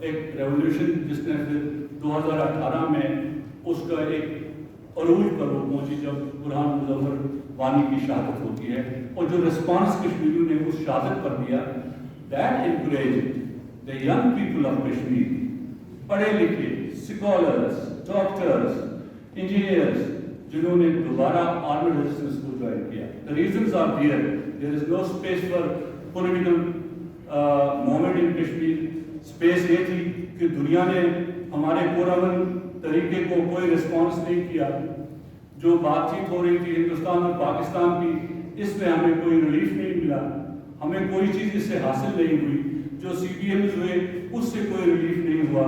Speaker 8: ایک ریولیوشن جس نے پھر 2018 میں اس کا ایک عروج پر وہ پہنچی جب برہان مظفر وانی کی شہادت ہوتی ہے. اور جو رسپانس کشمیریوں نے اس شہادت پر دیا، that encouraged the young people of Kashmir، پڑھے لکھے اسکالرز، ڈاکٹرز، انجینئرز، جنہوں نے دوبارہ آرمڈ ریزسٹنس کو جوائن کیا. The reasons are there. There is no space for political movement in Kashmir. Space یہ تھی کہ دنیا نے ہمارے پرامن طریقے کو کوئی رسپانس نہیں کیا. جو بات چیت ہو رہی تھی ہندوستان اور پاکستان کی، اس میں ہمیں کوئی ریلیف نہیں ملا، ہمیں کوئی چیز اس سے حاصل نہیں ہوئی. جو سی بی ایمز ہوئے اس سے کوئی ریلیف نہیں ہوا.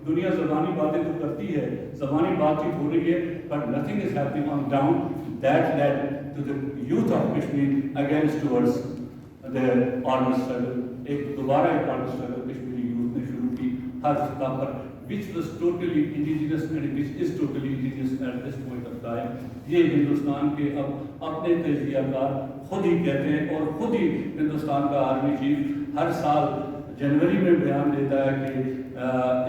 Speaker 8: دنیا زبانی باتیں تو کرتی ہے، زبانی بات چیت ہو رہی ہے، but nothing is happening on ground. That lead to the youth of Kashmir against towards the armed struggle. ایک دوبارہ ایک آرمڈ اسٹرگل کشمیری یوتھ نے شروع کی ہر سطح پر. which was totally indigenous and which is totally indigenous at this point of time. یہ ہندوستان کے اب اپنے تجزیہ کار خود ہی کہتے ہیں اور خود ہی ہندوستان کا آرمی چیف ہر سال جنوری میں بیان دیتا ہے کہ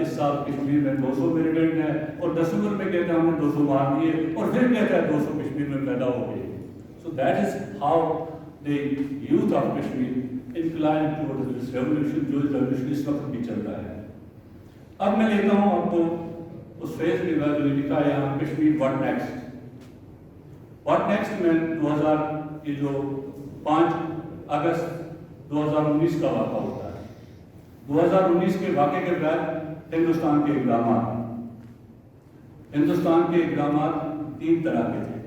Speaker 8: اس سال کشمیر میں 200 ملیٹنٹ ہیں اور دسمبر میں کہتا ہے ہم نے 200 مار دیے اور پھر کہتا ہے 200 کشمیر میں پیدا ہو گئے. So that is how the youth of Kashmir inclined towards this revolution, جو revolution اس وقت بھی چل رہا ہے. اب میں لیتا ہوں آپ کو اس فیز کے بعد جو لکھا ہے یہاں Kashmir what next. What next میں 2000 یہ جو 5 اگست 2019 کا واقعہ ہوتا ہے. 2019 کے واقعے کے بعد ہندوستان کے اقدامات 3 طرح کے تھے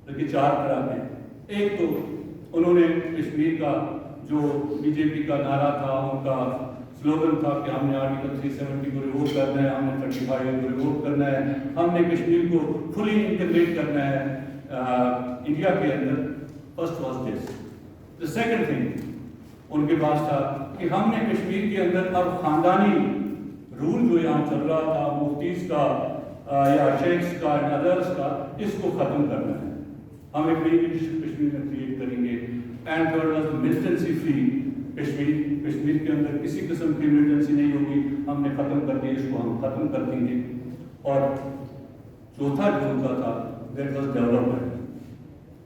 Speaker 8: بلکہ 4 طرح کے. ایک تو انہوں نے کشمیر کا جو بی جے پی کا نعرہ تھا, ان کا سلوگن تھا کہ ہم نے آرٹیکل 370 کو ریووک کرنا ہے, ہم نے 35 کو ریووک کرنا ہے, ہم نے کشمیر کو فلی انٹیگریٹ کرنا ہے انڈیا کے اندر. First was this. The second thing ان کے پاس تھا کہ ہم نے کشمیر کے اندر اب خاندانی رول جو یہاں چل رہا تھا مفتیز کا یا شیخس کا اینڈ ادرس کا, اس کو ختم کرنا ہے. ہم ایک نئی لیڈرشپ کشمیر میں کریٹ کریں گے. And third was militancy free Kashmir. Kashmir کے اندر کسی قسم کی ملیٹنسی نہیں ہوگی, ہم نے ختم کر دی, اس کو ہم ختم کر دیں گے. اور چوتھا جو ان کا تھا that was development.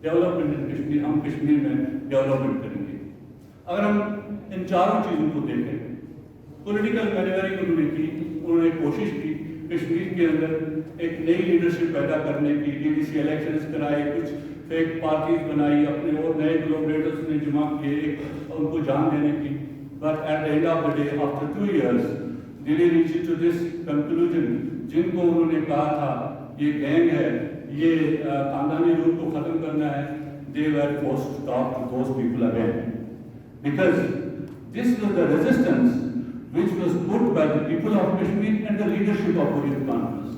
Speaker 8: Development in Kashmir, ہم کشمیر میں ڈیولپمنٹ کریں گے. اگر ہم ان چاروں چیزوں کو دیکھیں, پولیٹیکل مینیورنگ انہوں نے کی, انہوں نے کوشش کی کشمیر کے اندر ایک نئی لیڈرشپ پیدا کرنے کی. ڈی ڈی سی الیکشنز کرائے, کچھ فیک پارٹیز بنائی, اپنے اور نئے کولابریٹرز نے جمع کیے ان کو جان دینے کی. But at the end of the day after 2 years Delhi reach to this conclusion, جن کو انہوں نے کہا تھا یہ گینگ ہے, یہ خاندانی رول کو ختم کرنا ہے, they were forced to talk to those people again. Because this was the resistance which was put by the people of Kashmir and the leadership of Hurriyat Conference.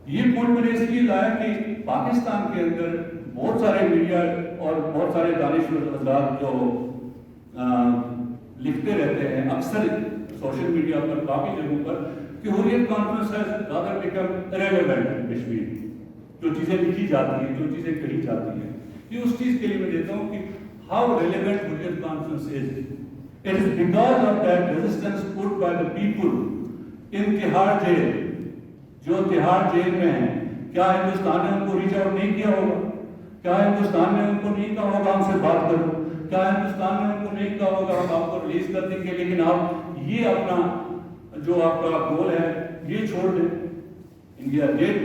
Speaker 8: یہ پوائنٹ میں نے اس لیے لایا کہ پاکستان کے اندر بہت سارے میڈیا اور بہت سارے دانشور حضرات جو لکھتے رہتے ہیں اکثر سوشل میڈیا پر, باقی جگہوں پر, کہ حریت conference has rather become irrelevant in Kashmir. جو چیزیں لکھی جاتی ہیں, جو چیزیں کہی جاتی ہیں, یہ اس چیز کے لیے میں دیتا ہوں کہ how relevant Hurriyat Conference is. It is because of that resistance put by the people in Tihar jail. جو تہاڑ جیل میں ہیں, کیا ہندوستان نے ان کو ریچ آؤٹ نہیں کیا ہوگا؟ کیا ہندوستان نے ان کو نہیں کہا ہوگا ہم سے بات کرو؟ کیا ہندوستان نے ان کو نہیں کہا ہوگا ہم آپ کو ریلیز کر دیں گے, لیکن آپ یہ اپنا جو آپ کا گول ہے یہ چھوڑ دیں؟ India did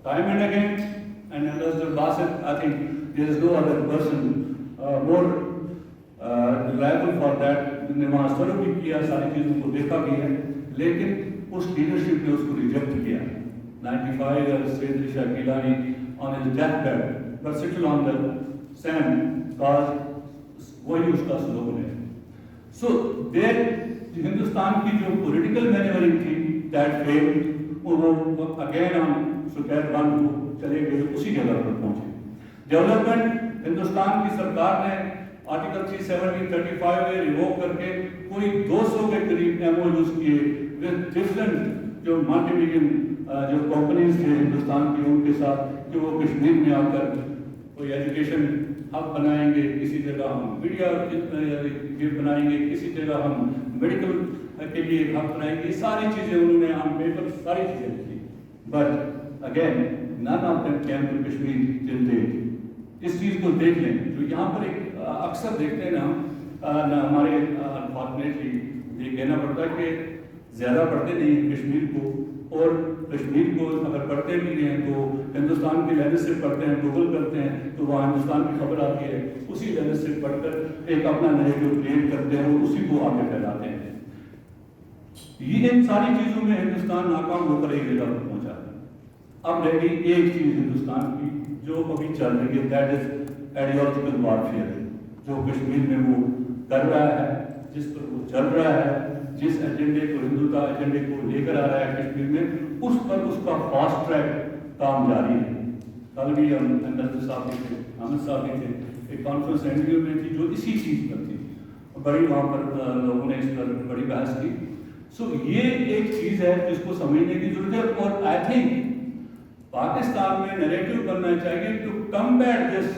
Speaker 8: time and again, and under Basit I think there is no other person more reliable for that. نے وہاں سرو بھی کیا, ساری چیزوں کو دیکھا بھی ہے, لیکن اس لیڈرشپ نے اس کو ریجیکٹ کیا. 95 years Sayyid Risha Gilani on his deathbed but settle on the sand cause وہی اس کا سلوگن ہے. So there ہندوستان کی جو پولیٹیکل مینیورنگ تھی that failed, وہ اگین ہم سکیت بند کو چلے گئے, اسی جگہ پر پہنچے. ڈیولپمنٹ, ہندوستان کی سرکار نے آرٹیکل 370-35 میں ریووک کر کے کوئی 200 کے قریب ایم او یوز کیے ود ڈفرنٹ جو ملٹی ملین جو کمپنیز تھے ہندوستان کی, ان کے ساتھ کہ وہ کشمیر میں آ کر کوئی ایجوکیشن ہب بنائیں گے, کسی جگہ ہم میڈیا بنائیں گے, کسی جگہ ہم میڈیکل کے لیے ایک ہب بنائیں گے. یہ ساری چیزیں انہوں نے ہم پیپر ساری چیزیں لکھی, but again none of them came to Kashmir till date. اس چیز کو دیکھ لیں جو یہاں پر ایک اکثر دیکھتے ہیں نا ہم, ہمارے انفارچونیٹلی یہ کہنا پڑتا ہے کہ زیادہ پڑھتے نہیں ہیں کشمیر کو, اور کشمیر کو اگر پڑھتے بھی ہیں تو ہندوستان کی لینس سے پڑھتے ہیں, گوگل کرتے ہیں تو وہاں ہندوستان کی خبر آتی ہے, اسی لینس سے پڑھ کر ایک اپنا نیریٹو کریٹ کرتے ہیں اور اسی کو آگے پھیلاتے ہیں. یہ ان ساری چیزوں میں ہندوستان ناکام ہو کر ایک جگہ پر پہنچا ہے. اب رہ گئی ایک چیز ہندوستان کی جو ابھی چل رہی ہے, دیٹ از آئیڈیالوجیکل وارفیئر. جو کشمیر میں وہ کر رہا ہے, جس پر وہ چل رہا ہے, جس ایجنڈے کو ہندوتا ایجنڈے کو لے کر آ رہا ہے کشمیر میں, اس پر اس کا فاسٹ ٹریک کام جاری ہے. کل بھی ہم اندر صاحب بھی تھے, احمد صاحب بھی تھے, ایک کانفرنس این ڈی او میں تھی جو اسی چیز پر تھی, بڑی وہاں پر لوگوں نے اس پر بڑی بحث کی. سو یہ ایک چیز ہے جس کو سمجھنے کی ضرورت ہے. اور آئی تھنک پاکستان میں نیریٹو بننا چاہیے ٹو کمبیٹ دس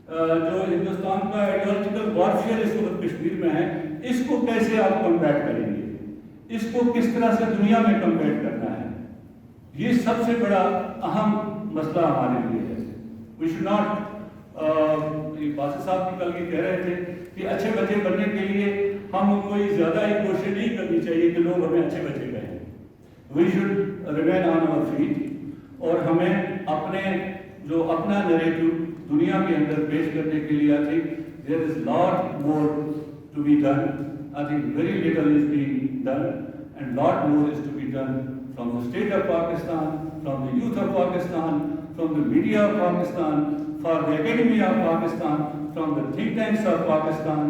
Speaker 8: جو ہندوستان کا آئیڈیالوجیکل وارفیئر اس وقت کشمیر میں ہے, اس کو کیسے آپ کمبیٹ کریں گے, اس کو کس طرح سے دنیا میں کمبیٹ کرنا ہے. یہ سب سے بڑا اہم مسئلہ ہمارے لیے ہے. وی شوڈ ناٹ, باسط صاحب بھی کل یہ کہہ رہے تھے کہ اچھے بچے بننے کے لیے ہم کوئی زیادہ ہی کوشش نہیں کرنی چاہیے کہ لوگ ہمیں اچھے بچے کہیں. We should remain on our feet, اور ہمیں اپنے جو اپنا نیریٹو دنیا کے اندر پیش کرنے کے لیے, I think there is lot more to be done. I think very little is being done and lot more is to be done from the state of Pakistan, from the youth of Pakistan, from the media of Pakistan, for the Academy of Pakistan, from the think tanks of Pakistan,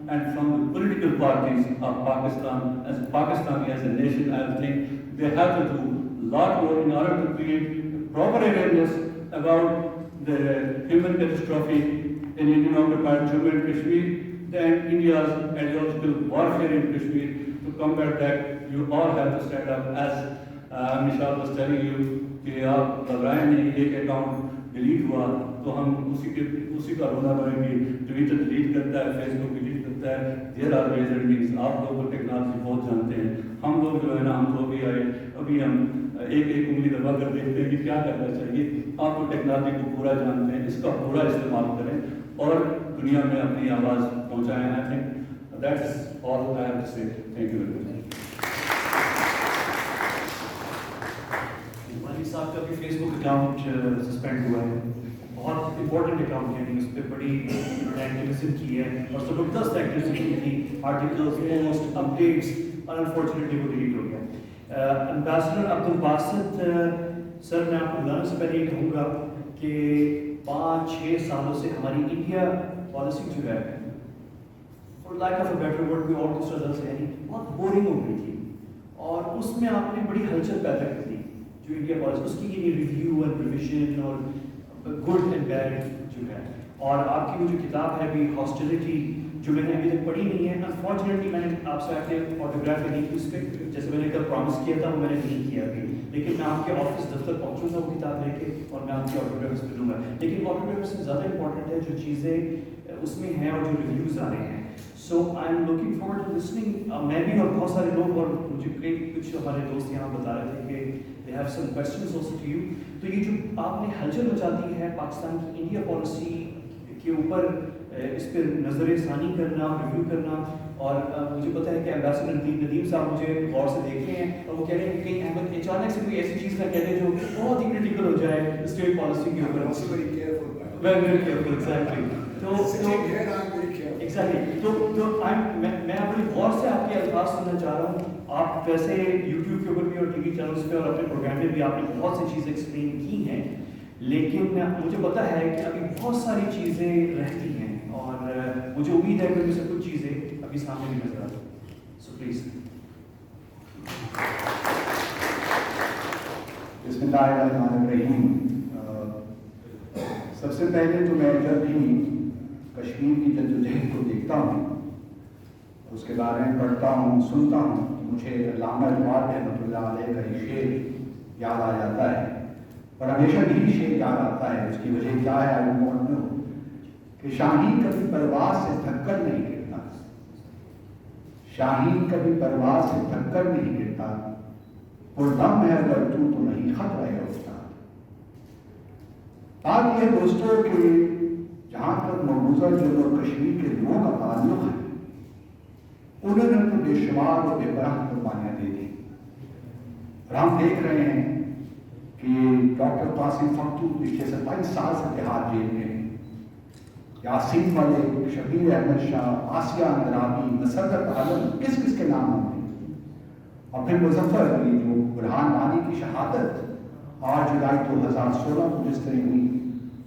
Speaker 8: and from the political parties of Pakistan. As Pakistani as a nation, I think they have to do a lot more in order to create proper awareness about the human catastrophe in Indian occupied Jammu and Kashmir, then India's ideological warfare in Kashmir. To combat that, you all have to stand up. As Michelle was telling you, کہ آپ گھبرائیں نہیں, ایک account delete ہوا تو ہم اسی کا رونا بھریں گے. ٹویٹر ڈیلیٹ کرتا ہے, فیس بک ڈیلیٹ کرتا ہے. There are ways and means. آپ لوگ ٹیکنالوجی بہت جانتے ہیں, ہم لوگ جو ہے نا, ہم تو ابھی آئے, ابھی ہم ایک انگلی دبا کر دیکھتے ہیں کہ کیا کرنا چاہیے. آپ تو ٹیکنالوجی کو پورا جانتے ہیں, اس کا پورا استعمال کریں اور دنیا میں اپنی آواز پہنچائیں. I think that's all I have to say. Thank you very much.
Speaker 4: صاحب کا بھی فیس بک اکاؤنٹ سسپینڈ ہوا ہے, بہت امپورٹنٹ اکاؤنٹ ہے, اس پہ بڑی ایکٹیویزم کی ہے اور زبردست ایکٹیویزم کی تھی, آرٹیکلس, پوسٹ, اپڈیٹس, اور انفارچونیٹلی وہ ڈیلیٹ ہو گیا. امبیسڈر عبد الباسط سر, میں آپ کو بلانے سے پہلے یہ کہوں گا کہ 5-6 سالوں سے ہماری انڈیا پالیسی جو ہے, for like of a better word, بھی اور دوسرا لفظ ہے نہیں, بہت بورنگ ہو گئی تھی, اور اس میں آپ نے بڑی ہلچل پیدا کر دی. جو انڈیا پالیسی اس کی یہ ریویو اینڈ ریویژن اور گڈ اینڈ بیڈ جو ہے, اور آپ کی وہ جو کتاب ہے بھی ہاسٹیلٹی, جو میں نے ابھی تک پڑھی نہیں ہے. انفارچونیٹلی میں نے آپ سے آ کے آٹوگراف لینی تھی اس پہ, جیسے میں نے کل پرومس کیا تھا, وہ میں نے نہیں کیا ابھی, لیکن میں آپ کے آفس دفتر پہنچوں گا وہ کتاب لے کے, اور میں آپ کے آٹوگراف اس پہ دوں گا. لیکن آٹوگراف سے زیادہ امپورٹنٹ ہے جو چیزیں اس میں ہیں اور جو ریویوز آ رہے ہیں. So I am looking forward to listening. میں بھی اور بہت سارے لوگ, اور مجھے کچھ ہمارے دوست یہاں بتا رہے تھے کہ they have some questions also to you. تو یہ جو آپ نے ہلچل مچا دی ہے پاکستان کی انڈیا پالیسی کے اوپر, اس پہ نظر ثانی کرنا, ریویو کرنا, اور مجھے پتہ ہے کہ ایمبیسڈر ندیم صاحب مجھے غور سے دیکھ رہے ہیں, اور وہ کہہ رہے ہیں کہ کہیں احمد اچانک سے کوئی ایسی چیز نہ کہہ دے جو بہت ہی کریٹیکل ہو جائے اسٹیٹ پالیسی کے اوپر. Very careful. ایگزیکٹلی. تو میں بڑی غور سے آپ کے الفاظ سننا چاہ رہا ہوں. آپ ویسے یوٹیوب کے اوپر بھی اور ٹی وی چینلس پہ اور اپنے پروگرام میں بھی آپ نے بہت سی چیزیں ایکسپلین کی ہیں, لیکن مجھے پتہ ہے کہ ابھی بہت ساری چیزیں رہتی ہیں, اور مجھے امید ہے کہ ان میں سے کچھ چیزیں ابھی سامنے بھی نظر آ جائیں. So please.
Speaker 9: بسم اللہ الرحمن الرحیم. سب سے پہلے تو میں جب بھی کشمیر کی جدوجہد کو دیکھتا ہوں, اس کے بارے میں پڑھتا ہوں, سنتا ہوں, مجھے علامہ اقبال رحمۃ اللہ علیہ کا یہ شعر یاد آ جاتا ہے, اور ہمیشہ یہی شعر یاد آتا ہے. اس کی وجہ کیا ہے آپ کو کہ شاہین کبھی پرواز سے تھک کر نہیں گرتا, شاہین کبھی پرواز سے تھک کر نہیں گرتا, پردم ہے اگر تو نہیں خطرہ ہے اس کا. بات یہ دوستوں کہ جہاں تک مقبوضہ جموں اور کشمیر کے لوگوں کا تعلق ہے, انہوں نے تو بے شمار اور بے پناہ قربانیاں دے دی, اور ہم دیکھ رہے ہیں کہ ڈاکٹر قاسم فختو پچھلے 27 سال سے تہاڑ جیل میں ہیں, یاسین ملک, شبیر احمد شاہ, آسیہ اندرابی, مسرت عالم, کس کس کے نام ہوں گے, اور پھر مظفر علی جو برہان وانی کی شہادت 8 جولائی 2016 کو جس طرح ہوئی,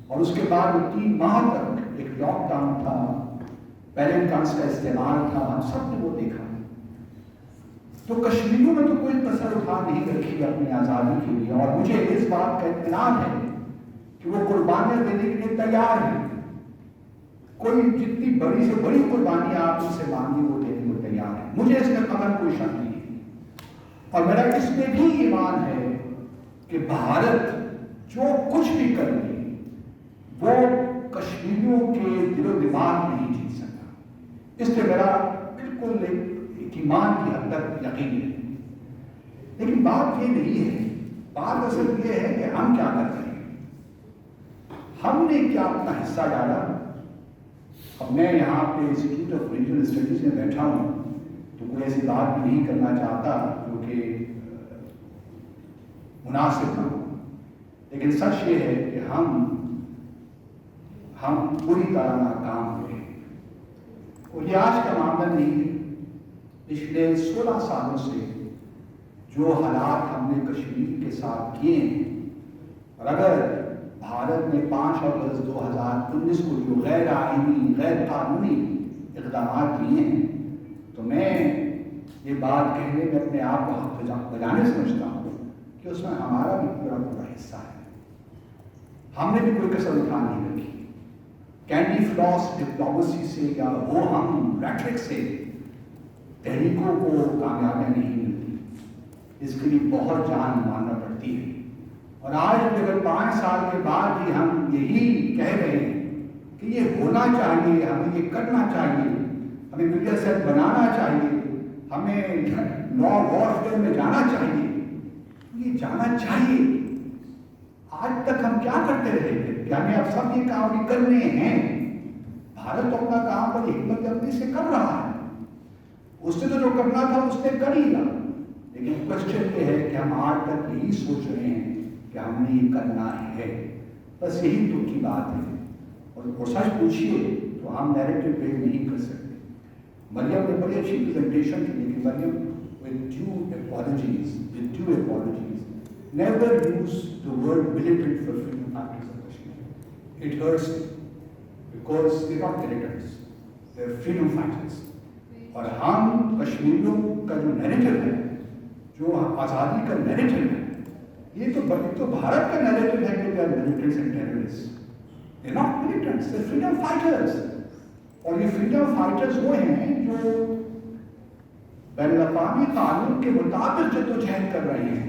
Speaker 9: اور اس کے بعد 3 ماہ تک ایک لاک ڈاؤن تھا, پیرنٹ گنس کا استعمال تھا, ہم سب نے وہ دیکھا. تو کشمیریوں میں تو کوئی کسر اٹھا نہیں رکھی اپنی آزادی کے لیے, اور مجھے اس بات کا اطمینان ہے کہ وہ قربانیاں دینے کے لیے تیار ہیں. کوئی جتنی بڑی سے بڑی قربانی آپ ان سے مانگی وہ دینے کو تیار ہے, مجھے اس میں قدر کوئی شک نہیں ہے. اور میرا اس میں بھی ایمان ہے کہ بھارت جو کچھ بھی کر لے وہ کشمیریوں کے دل و دماغ نہیں جیت سکتا. اس سے میرا بالکل ایک ایمان کی حد تک یقین ہے. لیکن بات یہ نہیں ہے، بات اصل یہ ہے کہ ہم کیا کر رہے ہیں، ہم نے کیا اپنا حصہ ڈالا. اب میں یہاں پہ انسٹیٹیوٹ آف ریجنل اسٹڈیز میں بیٹھا ہوں تو کوئی ایسی بات بھی نہیں کرنا چاہتا جو کہ مناسب نہ ہو، لیکن سچ یہ ہے کہ ہم پوری طرح ناکام ہوئے ہیں. اور یہ آج کا معاملہ نہیں ہے. پچھلے 16 سالوں سے جو حالات ہم نے کشمیر کے ساتھ کیے ہیں، اور اگر بھارت نے 5 اگست 2019 کو جو غیر آئینی غیر قانونی اقدامات لیے ہیں تو میں یہ بات کہنے میں اپنے آپ کو حق بجانے سمجھتا ہوں کہ اس میں ہمارا بھی پورا حصہ ہے. ہم نے بھی کوئی کسر اٹھا نہیں رکھی. کینڈی فلاس ڈپلومیسی سے یا وہ ہم ریٹرک سے تحریکوں کو کامیابیاں نہیں ملتی. اس کے لیے بہت جان ماننا پڑتی ہے. اور آج بھی اگر 5 سال کے بعد بھی ہم یہی کہہ رہے ہیں کہ یہ ہونا چاہیے، ہمیں یہ کرنا چاہیے، ہمیں میڈیا سیٹ بنانا چاہیے، ہمیں لا وارفیئر میں جانا چاہیے، یہ جانا چاہیے. آج تک ہم کیا کرتے رہے تھے کہ ہمیں اب سب یہ کام بھی کرنے ہیں. بھارت تو اپنا کام بڑی حکمت عملی سے کر رہا ہے. اس سے تو جو کرنا تھا اس نے کر ہی لیا. لیکن کوشچن یہ ہے کہ ہم آج تک یہی سوچ رہے ہیں کہ ہم نے یہ کرنا ہے. بس یہی دکھ کی بات ہے. اور سچ پوچھیے تو ہم نیریٹو بریک نہیں کر سکتے. مریم نے بڑی اچھی پریزنٹیشن کی، لیکن مریم with due apologies, never use the word militant for freedom fighters of Kashmir. It hurts me because they're not militants, they're freedom fighters. اور ہم کشمیریوں کا جو نیریٹو ہے، جو آزادی کا نیریٹو ہے، یہ تو بھارت کا نیریٹو ہے کہ they are militants and terrorists. They're not militants, they're freedom fighters. اور یہ فریڈم فائٹرز وہ ہیں جو بین الاقوامی قانون کے مطابق جدوجہد کر رہے ہیں.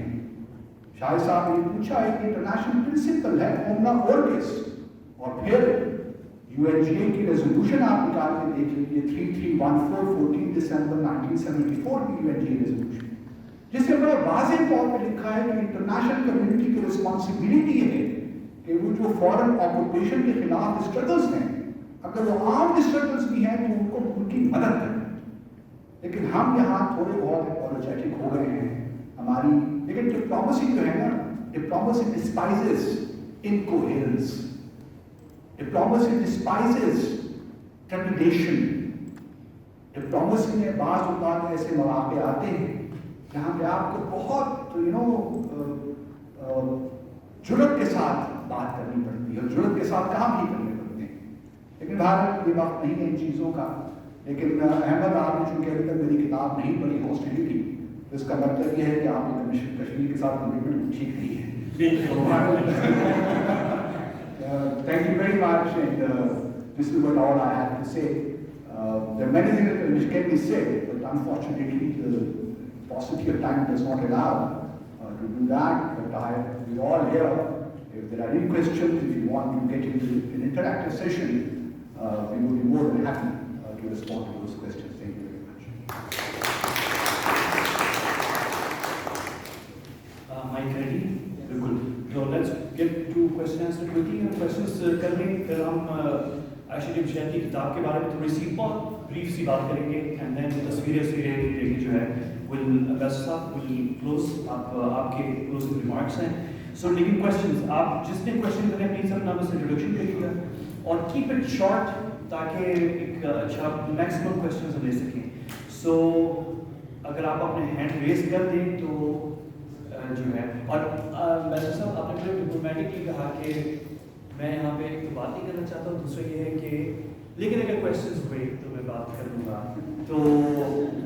Speaker 9: شاہد صاحب نے پوچھا ہے کہ انٹرنیشنل پرنسپل ہے اومنا اوربس، اور پھر UNGA کی ریزولوشن آپ نکال کے دیکھ لیجیے 3314 14 دسمبر 1974 کی UNGA ریزولوشن، جس کے بڑا واضح طور پہ لکھا ہے کہ انٹرنیشنل کمیونٹی کی رسپانسبلٹی ہے کہ وہ جو فورن آکوپیشن کے خلاف اسٹرگلز ہیں، اگر وہ عام اسٹرگلز بھی ہیں تو ان کو ان کی مدد کریں. لیکن ہم یہاں تھوڑے بہت اپولوجیٹک ہو گئے ہیں ہماری. لیکن ڈپلومیسی جو ہے نا، ڈپلومیسی ڈسپائزز انکوہیرنس، ڈپلومیسی ڈسپائزز ٹرپیڈیشن. ڈپلومیسی میں بعض اوقات ایسے مواقع آتے ہیں جہاں پہ آپ کو بہت جرأت کے ساتھ بات کرنی پڑتی ہے اور جرأت کے ساتھ کام بھی کرنے پڑتے ہیں. لیکن بھارت یہ وقت نہیں ہے ان چیزوں کا. لیکن احمد آپ نے چونکہ ابھی تک میری کتاب نہیں پڑھی ہاسٹیلیٹی، تو اس کا مطلب یہ ہے کہ آپ نے کشمیر کے ساتھ کمٹمنٹ ٹھیک نہیں ہے. Thank you very much, and this is what all I have to say. There are many things which can be said, but unfortunately the paucity of time does not allow to do that. But we all here, if there are any questions, if you want to get into an interactive session, we will be more than happy to respond to those questions. Thank you very much.
Speaker 4: Mike ready? Good. So let's get to question answer quickly. Questions کرنے پھر ہم عائشہ جی شہر کی کتاب کے بارے میں تھوڑی سی بہت بریف سی بات کریں گے، اینڈ دین تصویریں جو ہے ویسٹ صاحب ول کلوز. آپ کے کلوزنگ ریمارکس ہیں. سو لیکن کوشچنز آپ جس نے کوشچن کریں پلیز اپنا بس انٹروڈکشن کریے گا اور کیپ اٹ شارٹ تاکہ ایک اچھا میکسیمم کوشچنز ہم لے سکیں. سو اگر آپ اپنے ہینڈ ریز کر دیں تو جو ہے. اور ویسے صاحب آپ نے بڑے ڈپلومیٹکلی کہا کہ میں یہاں پہ ایک بات نہیں کرنا چاہتا ہوں، دوسرا یہ ہے کہ لیکن اگر کوشچنز ہوئے تو میں بات کر لوں گا. تو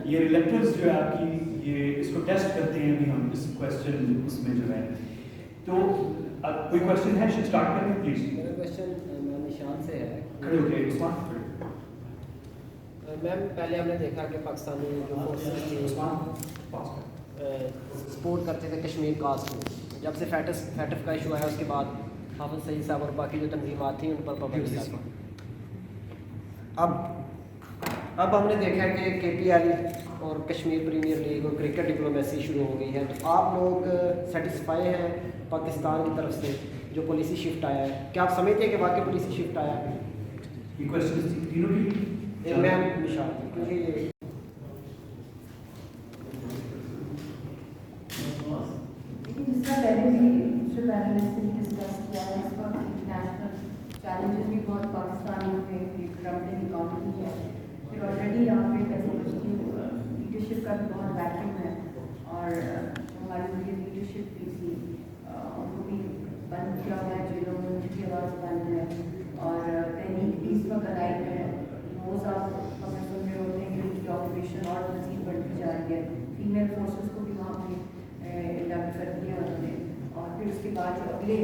Speaker 4: یہ ریلیکٹرز جو ہے آپ کی یہ اس کو ٹیسٹ کرتے ہیں ابھی ہم اس کوشچن اس میں جو ہے. تو کوئی کوشچن ہے اسٹارٹ کریں پلیز.
Speaker 10: میرا کوشچن میم نشان سے ہے.
Speaker 4: کھڑے ہو کے عثمان.
Speaker 10: میم پہلے ہم نے دیکھا کہ پاکستانی جو فورسز تھی سپورٹ کرتے تھے کشمیر کاز کو. جب سے فیٹف کا ایشو آیا اس کے بعد حافظ سعید صاحب اور باقی جو تنظیمات تھیں ان پر پابندی لگا. اب ہم نے دیکھا کہ KPL اور کشمیر پریمیئر لیگ اور کرکٹ ڈپلومیسی شروع ہو گئی ہے. تو آپ لوگ سیٹسفائی ہیں پاکستان کی طرف سے جو پالیسی شفٹ آیا ہے؟ کیا آپ سمجھتے ہیں کہ واقعی پالیسی شفٹ آیا ہے؟
Speaker 4: یہ کوشچن تینوں کی
Speaker 10: میں نشان کیونکہ یہ
Speaker 6: جس طرح پہلے بھی دوسرے پینلسٹ نے ڈسکس کیا ہے اس وقت انٹرنیشنل چیلنجز بھی بہت پاکستان میں ٹرمپلنگ اکانومی ہے. پھر آلریڈی یہاں پہ ٹیکنالوجی لیڈرشپ کا بھی بہت ویکیوم ہے اور ہماری مجھے لیڈرشپ بھی تھی ان کو بھی بند کیا ہوا ہے جیلوں میں ان کی آواز بند ہے اور تحریک بھی اس وقت لائٹ ہے. روز آپ ہمیں سن رہے ہوتے ہیں کہ ان کی آپریشن اور مزید بڑھتی جا رہی ہے. فیمیل فورسز کو بھی وہاں پہ انڈکٹ کر دیا انہوں نے اور پھر اس کے بعد جو اگلے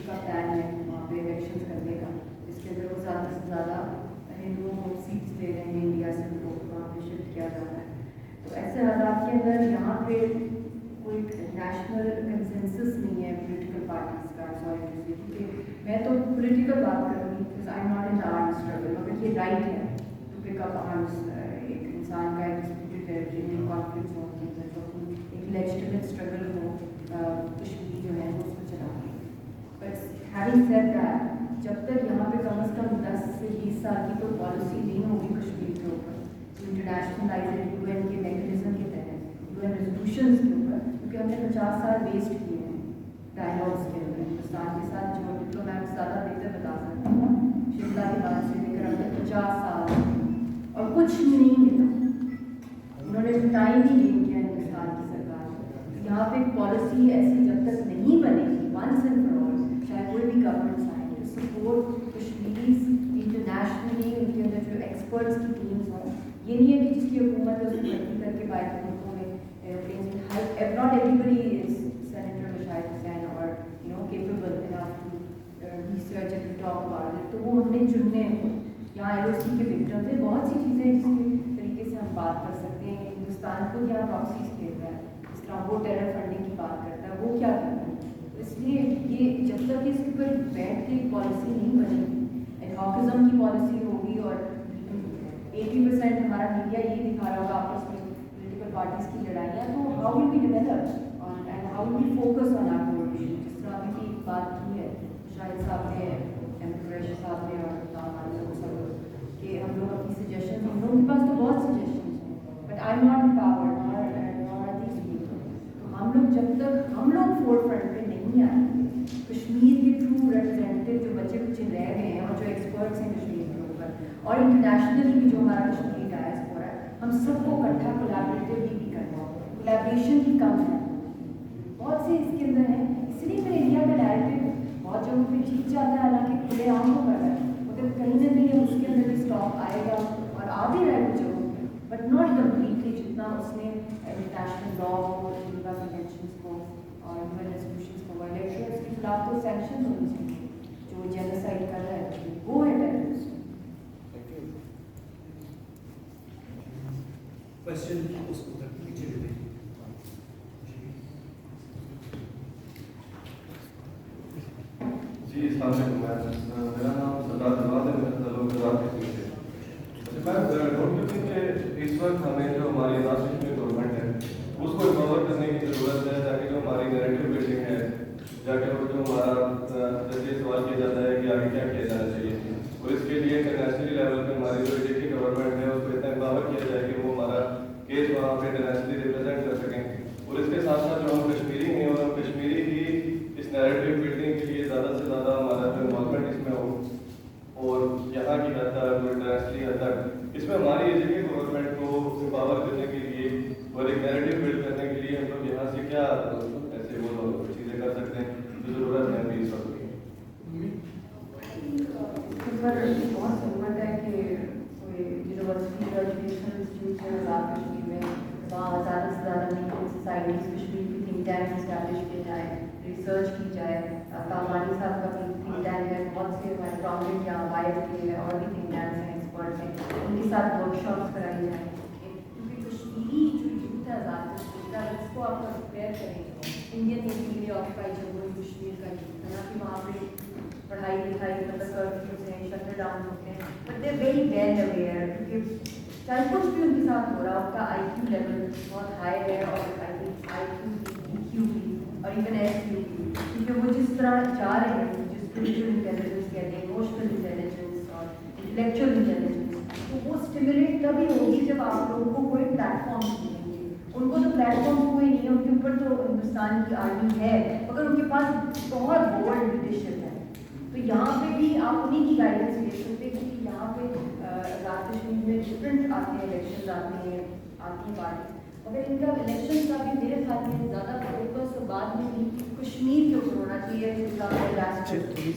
Speaker 6: کا پلان ہے وہاں پہ الیکشن کرنے کا جس کے اندر وہ زیادہ سے زیادہ ہندوؤں کو سیٹس دے رہے ہیں انڈیا سے ان کو وہاں پہ شفٹ کیا جا رہا ہے. تو ایسے حالات کے اندر یہاں پہ کوئی نیشنل کنسنسس نہیں ہے پولیٹیکل پارٹیز کا. سوری کیونکہ میں تو پولیٹیکل بات کروں گی because I am not in arm struggle مگر یہ رائٹ ہے ٹو پک اپ آرمس. ایک انسان کا ایک ڈسپیوٹڈ ٹیریٹری کانفلکٹس ہو کے اندر جو ایک لیجٹیمیٹ اسٹرگل ہو کشمیر جو ہے وہ اس کو چلانے. بٹ ہیونگ سیڈ دیٹ جب تک یہاں پہ کم از کم 10 سے 20 سال کی کوئی پالیسی نہیں ہوگی کشمیر کے اوپر انٹرنیشنلائزڈ UN کے میکنزم کے تحت UN ریزولوشنز کے اوپر کیونکہ ہم نے 50 سال ویسٹ کیے ہیں ڈائلاگس کے اندر ہندوستان کے ساتھ جو ڈپلومیٹ زیادہ بہتر بتا سکتے ہیں. شملہ کے بعد سے لے کر ہم نے 50 سال اور کچھ نہیں ملا. انہوں نے ٹائم ہی نہیں کیا ہندوستان کی سرکار. یہاں پہ پالیسی ایسی جب تک نہیں بنے گی ونس اینڈ فار آل چاہے کوئی بھی گورنمنٹ آئے ٹو سپورٹ کشمیریز انٹرنیشنلی ان کے اندر جو ایکسپرٹس کی ٹیمز ہوں. یہ نہیں ہے کہ جس کی حکومت ہے اس کو بھرتی کر کے باہر کے ملکوں میں airplanes not everybody is senator Mushahid Hussain اور capable enough to research and talk about it. تو وہ ہم نے چننے ہیں. یہاں LOC کے وکٹم سے بہت سی چیزیں جس کے طریقے سے ہم بات کر سکتے ہیں. ہندوستان کو یہاں پراکسیز کھیل رہا ہے اس طرح وہ ٹیرر فنڈنگ کی بات کرتا ہے وہ کیا کرتا ہے. اس لیے یہ جب تک اس کے اوپر بیٹھ کے پالیسی نہیں بنے گی ایڈوکزم کی پالیسی ہوگی اور 80% ہمارا میڈیا یہ دکھا رہا ہوگا آپس میں پولیٹیکل پارٹیز کی لڑائیاں. تو how will be develop and how will be focus on our goal. جس طرح ابھی بھی بات کی ہے شاہد صاحب نے قریشی صاحب نے اور کہ ہم لوگ اپنی سجیشن ہم لوگوں کے پاس تو بہت سجیشنس ہیں but I am not empowered تو ہم لوگ جب تک ہم لوگ فور فرنٹ پہ نہیں آئیں گے کشمیر کے ٹرو ریپرزینٹیو جو بچے کچھ رہ گئے ہیں اور جو ایکسپرٹس ہیں کشمیر کے اوپر اور انٹرنیشنلی بھی جو ہمارا کشمیر ڈائسپورا ہے ہم سب کو اکٹھا کولیبریٹیولی بھی کرنا ہے. کولیبریشن کی کم ہے بہت سے اس کے اندر ہیں. اس لیے پھر انڈیا کا ڈائریکٹو بہت جگہوں پہ ٹھیک جاتا ہے حالانکہ کھلے عام ہو کر رہا ہے مگر کہیں نہ کہیں اس کے اندر بھی اسٹاک آئے گا اور آ بھی رہا ہے کچھ جگہوں پہ بٹ ناٹ کمپلیٹلی جتنا اس نے انٹرنیشنل لا کو جنیوا کنونشنس کو اور UN ریزولوشنس کو وائلیٹ کیا. اس کے خلاف تو سینکشن ہونی چاہیے. جو جینوسائڈ کر رہا ہے وہ ہے ٹیررسٹ.
Speaker 4: کوشچن اس کو پیچھے لے لیں.
Speaker 11: جی السلام علیکم. میرا نام سردار جواد ہے. میں تعلق گجرات کشمیر سے. میں نوٹ کرتی ہوں کہ اس وقت ہمیں جو ہماری آزاد کشمیر گورنمنٹ ہے اس کو امپاور کرنے کی ضرورت ہے تاکہ جو ہماری نیریٹو بلڈنگ ہے جا کے جو ہمارا جیسے سوال کیا جاتا ہے کہ آگے کیا کیا جانا چاہیے اور اس کے لیے انٹرنیشنلی لیول پہ ہماری جو انڈیا گورنمنٹ ہے اس کو اتنا امپاور کیا جائے کہ وہ ہمارا کیس وہاں پہ انٹرنیشنلی ریپرزینٹ کر سکیں. اور اس کے ساتھ ساتھ جو ہم کشمیری ہیں اور ہم کشمیری کی اس نیریٹو بلڈنگ کے لیے زیادہ سے زیادہ ہمارا جو انوالومنٹ اس میں ہو اور یہاں کی حد تک انٹرنیشنلی حد تک اس میں ہماری انڈیا گورنمنٹ کو امپاور کرنے کے لیے اور ایک نیریٹو بلڈ کرنے کے لیے ہم لوگ یہاں سے کیا ایسے وہ چیزیں کر سکتے ہیں جو ضرورت ہے ابھی اس وقت کی.
Speaker 6: بہت ضرورت ہے کہ کوئی یونیورسٹی اور ایجوکیشنل انسٹیٹیوٹ ہے آزاد کشمیر میں وہاں زیادہ سے زیادہ میڈیکل سوسائٹیز کشمیر کی تھنک ٹینک اسٹیبلش کیے جائیں ریسرچ کی جائے. کامانی صاحب کا بھی تھنک ٹینک ہے بہت سے ہمارے پرومنٹ یہاں وائف کے اور بھی تھنک ٹینکس ہیں ایکسپرٹس ہیں ان کے ساتھ ورک شاپس کرائی جائیں کیونکہ کشمیری جو یوتھ ہے آزاد کشمیر کا اس کو کو آپ کمپیئر کریں انڈین نیوی میں آکوپائی جموں اینڈ کشمیر کا ہے نا کہ وہاں پہ پڑھائی لکھائی مطلب کرفیوز ہیں شٹر ڈاؤن ہوتے ہیں but they very well aware کیونکہ چاہے کچھ بھی ان کے ساتھ ہو رہا ان کا آئی کیو لیول بہت ہائی ہے اور آئی تھنک آئی کیو بھی اور ایون ایس کیو بھی کیونکہ وہ جس طرح جا رہے ہیں جس اسپرچل انٹیلیجنس کہتے ہیں ایموشنل انٹیلیجنس اور انٹلیکچوئل انٹیلیجنس تو وہ اسٹیمولیٹ تبھی ہوگی جب آپ لوگوں کو کوئی پلیٹ فارم ملیں گے ان کو تو پلیٹ فارم کوئی نہیں ہے ان کے اوپر تو ہندوستان کی آرمی ہے مگر ان کے پاس بہت بولڈ لیڈرشپ ہے تو یہاں پہ بھی آپ انہیں کی گائیڈنس لے سکتے ہیں کیونکہ یہاں پہ آزاد کشمیر میں ڈفرینٹ آتے ہیں الیکشنز آتی ہیں پارٹی مگر ان کا الیکشن کا بھی میرے خیال میں زیادہ فوکس بعد میں بھی کشمیر کے اوپر ہونا چاہیے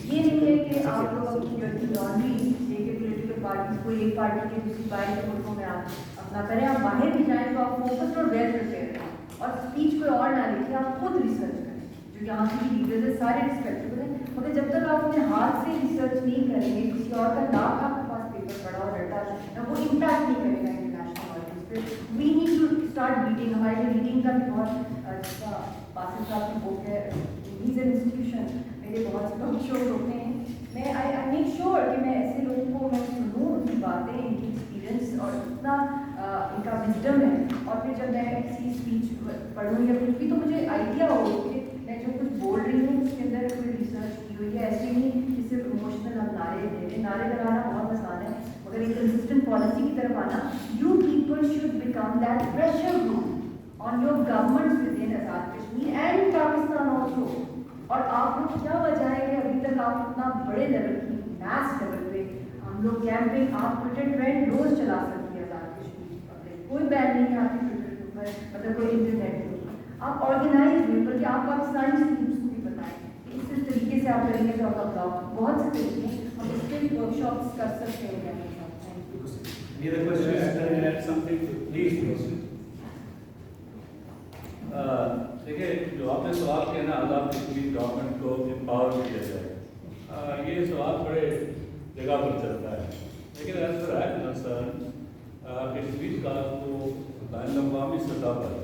Speaker 6: یہ نہیں ہے کہ آپ لوگ اپنی ڈرٹی لانڈری لے کے پولیٹیکل پارٹیز کو ایک پارٹی کے دوسری باہر کے ملکوں میں آپ اپنا کریں آپ باہر بھی جائیں تو آپ فوکس اور ویل پریپیئر رہیں اور اسپیچ کوئی اور نہ لکھیں آپ خود ریسرچ کریں جو یہاں کی لیڈرز ہیں سارے ریسپیکٹیبل ہیں مگر جب تک آپ اپنے ہاتھ سے ریسرچ نہیں کریں گے کسی اور کا لاکھ آپ کے پاس پیپر پڑا اور ڈٹا ہے وہ امپیکٹ نہیں کرے گا انٹرنیشنل آڈینس پہ we need to start reading ہمارے لیے ریڈنگ کا بھی بہت پاسل صاحب کی بک ہے ہیز این انسٹیٹیوشن میرے بہت سے ٹاک شوز ہوتے ہیں میں آئی میک شیور کہ میں ایسے لوگوں کو میں سنوں ان کی باتیں ان کی ایکسپیرئنس اور اتنا ان کا وزڈم ہے اور پھر جب میں کسی اسپیچ پڑھوں یا کچھ بھی تو مجھے آئیڈیا ہو کہ میں جو کچھ بول رہی ہوں اس کے اندر کوئی ریسرچ کی ہوئی ہے ایسے نہیں کہ صرف ایموشنل ہم نعرے دے رہے ہیں نعرے لگانا بہت آسان ہے مگر ایک کنسسٹنٹ پالیسی کی طرف آنا you people should become that pressure group on your government with in Azad Kashmir and Pakistan also اور آپ لوگ کیا وجہ ہے کہ ابھی تک آپ اتنا بڑے لیول کی میس لیول پہ ہم لوگ کیمپنگ آپ ٹویٹر ٹرینڈ روز چلا سکتے ہیں آزاد کشمیر کوئی بین نہیں ہے آپ کے ٹویٹر کے اوپر مطلب کوئی انٹرنیٹ کے اوپر آپ آرگنائز ہوئے بلکہ آپ پاکستانی اسٹوڈنٹس کو بھی بتائیں اس طریقے سے آپ کریں گے تو آپ کا بہت سے طریقے ہیں ہم اس پہ ورک شاپس کر سکتے ہیں
Speaker 8: دیکھیے جو آپ نے سوال کیا نا آزاد کشمیر گورنمنٹ کو امپاور کیا جائے یہ سوال بڑے جگہ پر چلتا ہے لیکن ایز پر ہے سر کشمیر کا تو بین الاقوامی سطح پر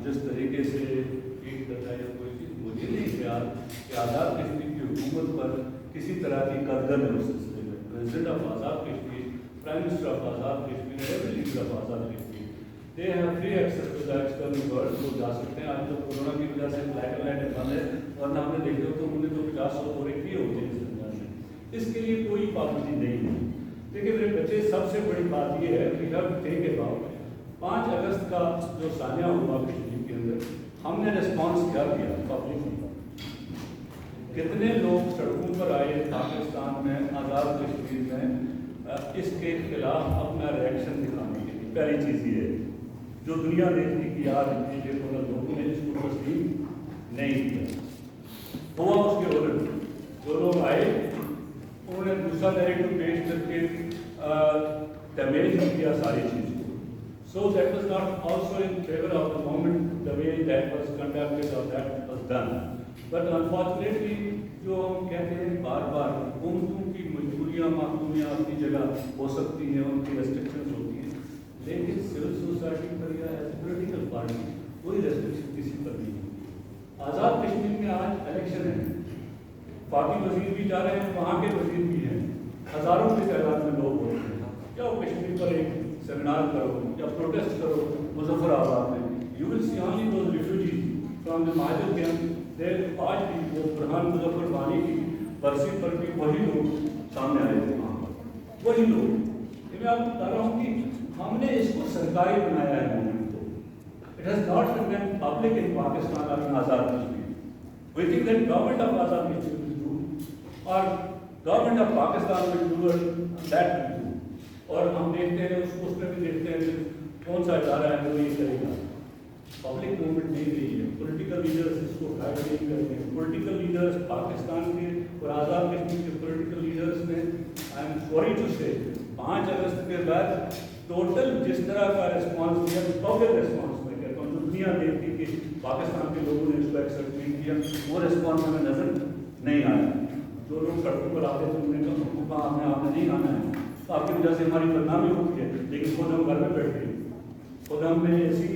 Speaker 8: جس طریقے سے ٹریٹ کرتا ہے یا کوئی چیز مجھے نہیں خیال کہ آزاد کشمیر کی حکومت پر کسی طرح کی قدر ہے اس سلسلے میں president of Azad Kashmir prime minister of Azad Kashmir every leader of Azad Kashmir they have free access to the external world وہ جا سکتے ہیں آج تو کورونا کی وجہ سے فلائٹ بند ہے ورنہ ہم نے دیکھا تو انہوں نے تو 50-100 دورے کیے ہوتے ہیں اس دنیا میں اس کے لیے کوئی پابندی نہیں ہے دیکھیے میرے بچے سب سے بڑی بات یہ ہے کہ ہر تھے کے باؤ 5 اگست کا جو سانیہ ہوا کشمیر کے اندر ہم نے ریسپانس کیا دیا پبلک کتنے لوگ سڑکوں پر آئے پاکستان میں آزاد کشمیر میں اس کے خلاف اپنا ریئیکشن دکھانے کے لیے پہلی چیز یہ ہے جو دنیا دیکھتی کہ یار دیکھو نا لوگوں نے اس کو تسلیم نہیں کیا ہوا اس کے الٹ جو لوگ آئے انہوں نے دوسرا نیریٹو پیش کر کے ڈیمیج کیا ساری چیز کو so that was not also in favour of the moment the way that was conducted اور that was done but unfortunately جو ہم کہتے ہیں بار بار حکومتوں کی مجبوریاں معقولیاں اپنی جگہ ہو سکتی ہیں ان کی ریسٹرکشنز ہوتی ہیں لیکن سول سوسائٹی پر یا ایز اے پولیٹیکل پارٹی کوئی ریسٹرکشن کسی پر نہیں ہوتی آزاد کشمیر میں آج الیکشن ہے باقی وزیر بھی جا رہے ہیں وہاں کے وزیر بھی ہیں ہزاروں کی تعداد میں لوگ ہوتے ہیں کیا وہ کشمیر پر ایک سیمینار کرو یا پروٹیسٹ کرو مظفر آباد میں you will see only those refugees from the مہاجر کیمپ دیر آج بھی وہ برہان مظفر وانی کی برسی پر بھی وہی لوگ سامنے آئے تھے وہاں پر وہی لوگ میں آپ کو بتا رہا ہوں کہ ہم نے اس کو سرکاری بنایا ہے موومنٹ کو it has not been public in Pakistan اور Azad Kashmir we think that government of Azad Kashmir اور government of Pakistan will do that will do اور ہم دیکھتے ہیں اس میں بھی دیکھتے ہیں کہ کون سا ادارہ ہے جو یہ کرے گا پبلک موومنٹ نہیں رہی ہے پولیٹیکل لیڈرس اس کو گائیڈ نہیں کرتے ہیں پولیٹیکل لیڈرس پاکستان کے اور آزاد کشمیر کے پولیٹیکل لیڈرس نے آئی ایم سوری ٹو سے 5 اگست کے بعد ٹوٹل جس طرح کا ریسپانس دیا پبلک ریسپانس میں کہتا ہوں جو دنیا دیکھتی کہ پاکستان کے لوگوں نے اس کو ایکسیپٹ نہیں کیا وہ ریسپانس ہمیں نظر نہیں آیا جو لوگ سڑکوں پر آتے تھے انہوں نے کہا آپ نے نہیں آنا ہے آپ کی وجہ سے ہماری بدنامی ہوتی ہے لیکن خود ہم گھر میں بیٹھتے ہیں خود ہم نے ایسی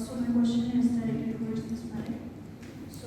Speaker 12: So my question is directed towards this matter. So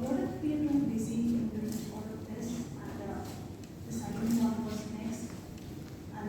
Speaker 12: what if we are too busy in doing all of this and deciding what was next, and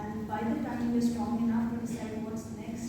Speaker 12: and by the time we are strong enough to decide what's next,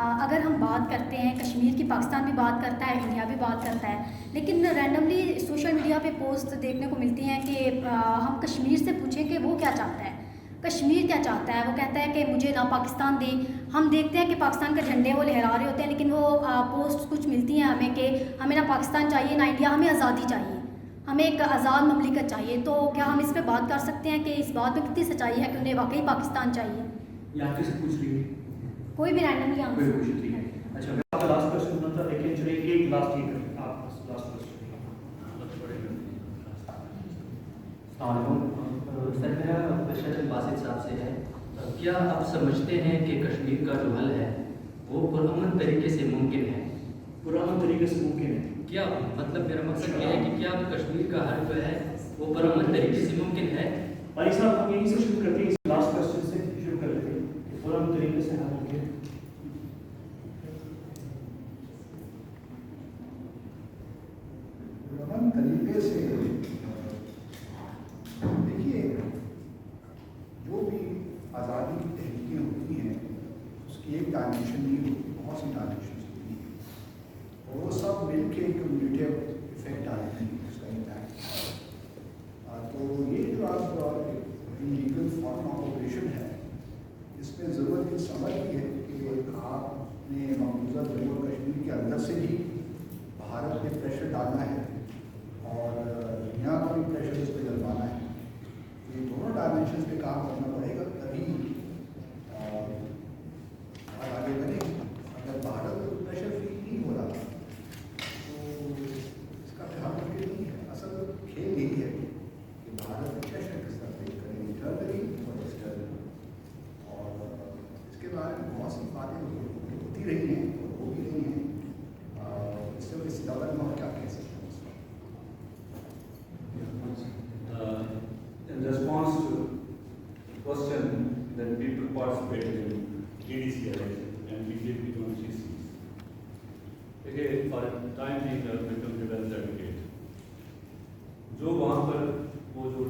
Speaker 13: اگر ہم بات کرتے ہیں کشمیر کی، پاکستان بھی بات کرتا ہے، انڈیا بھی بات کرتا ہے، لیکن رینڈملی سوشل میڈیا پہ پوسٹ دیکھنے کو ملتی ہیں کہ ہم کشمیر سے پوچھیں کہ وہ کیا چاہتا ہے، کشمیر کیا چاہتا ہے. وہ کہتا ہے کہ مجھے نہ پاکستان دے. ہم دیکھتے ہیں کہ پاکستان کے جھنڈے وہ لہرا رہے ہوتے ہیں، لیکن وہ پوسٹ کچھ ملتی ہیں ہمیں کہ ہمیں نہ پاکستان چاہیے نہ انڈیا، ہمیں آزادی چاہیے، ہمیں ایک آزاد مملکت چاہیے. تو کیا ہم اس پہ بات کر سکتے ہیں کہ اس بات میں کتنی سچائی ہے کہ انہیں واقعی پاکستان چاہیے؟
Speaker 4: یا کسی پوچھ لیجیے،
Speaker 13: کوئی بھی رینڈملی
Speaker 4: کوئی پوچھ لیجیے. اچھا میں آپ کا لاسٹ کوسچن ہونا تھا، لیکن چلے ایک لاسٹ ہی کریں آپ لاسٹ کوسچن.
Speaker 14: سر میرا کوشچن باسط صاحب سے ہے، کیا آپ سمجھتے ہیں کہ کشمیر کا جو حل ہے وہ پرامن طریقے سے ممکن ہے؟
Speaker 4: پرامن طریقے سے ممکن ہے
Speaker 14: کیا مطلب میرا مقصد یہ ہے کہ کیا کشمیر کا حل جو ہے وہ پرامن طریقے سے ممکن ہے؟
Speaker 4: بھائی صاحب ہم یہیں سے شروع کرتے ہیں، اس لاسٹ کوسچن سے شروع کر لیتے ہیں کہ پرامن طریقے سے حل ممکن ہے.
Speaker 9: پرامن طریقے سے دیکھیے، جو بھی آزادی کی تحریکیں ہوتی ہیں اس کی ایک ڈائمینشن نہیں ہوتی، بہت سی ڈائمینشنس ہوتی ہیں، اور وہ سب مل کے ایک کمیونیٹیو افیکٹ آتی ہیں اس کا امپیکٹ. تو یہ جو آپ لیگل فارم آف آپریشن ہے، اس میں ضرورت یہ سمجھ کی ہے کہ آپ نے مقبوضہ جموں و کشمیر کے اندر سے بھی بھارت پہ پریشر ڈالنا ہے اور دنیا کا بھی پریشر اس پہ ڈلوانا ہے. یہ دونوں ڈائمینشنس پہ کام کرنا پڑے گا، تبھی آگے بڑھے گی. اگر بھارت پریشر فری نہیں ہو رہا تو اس کا خیال ممکن نہیں ہے. اصل کھیل یہی ہے کہ بھارت پریشر کس طرح پہ کریں، انٹرنلی اور ایکسٹرنلی. اور اس کے بارے میں بہت سی باتیں ہوتی رہی ہیں اور ہو بھی رہی ہیں. اس سے اس دور میں اور کیا کہہ سکتے ہیں.
Speaker 8: In response to the question that people participated in DDC election and BJP on GCs, again, for a time being, I have become a well advocate. جو وہاں پر وہ جو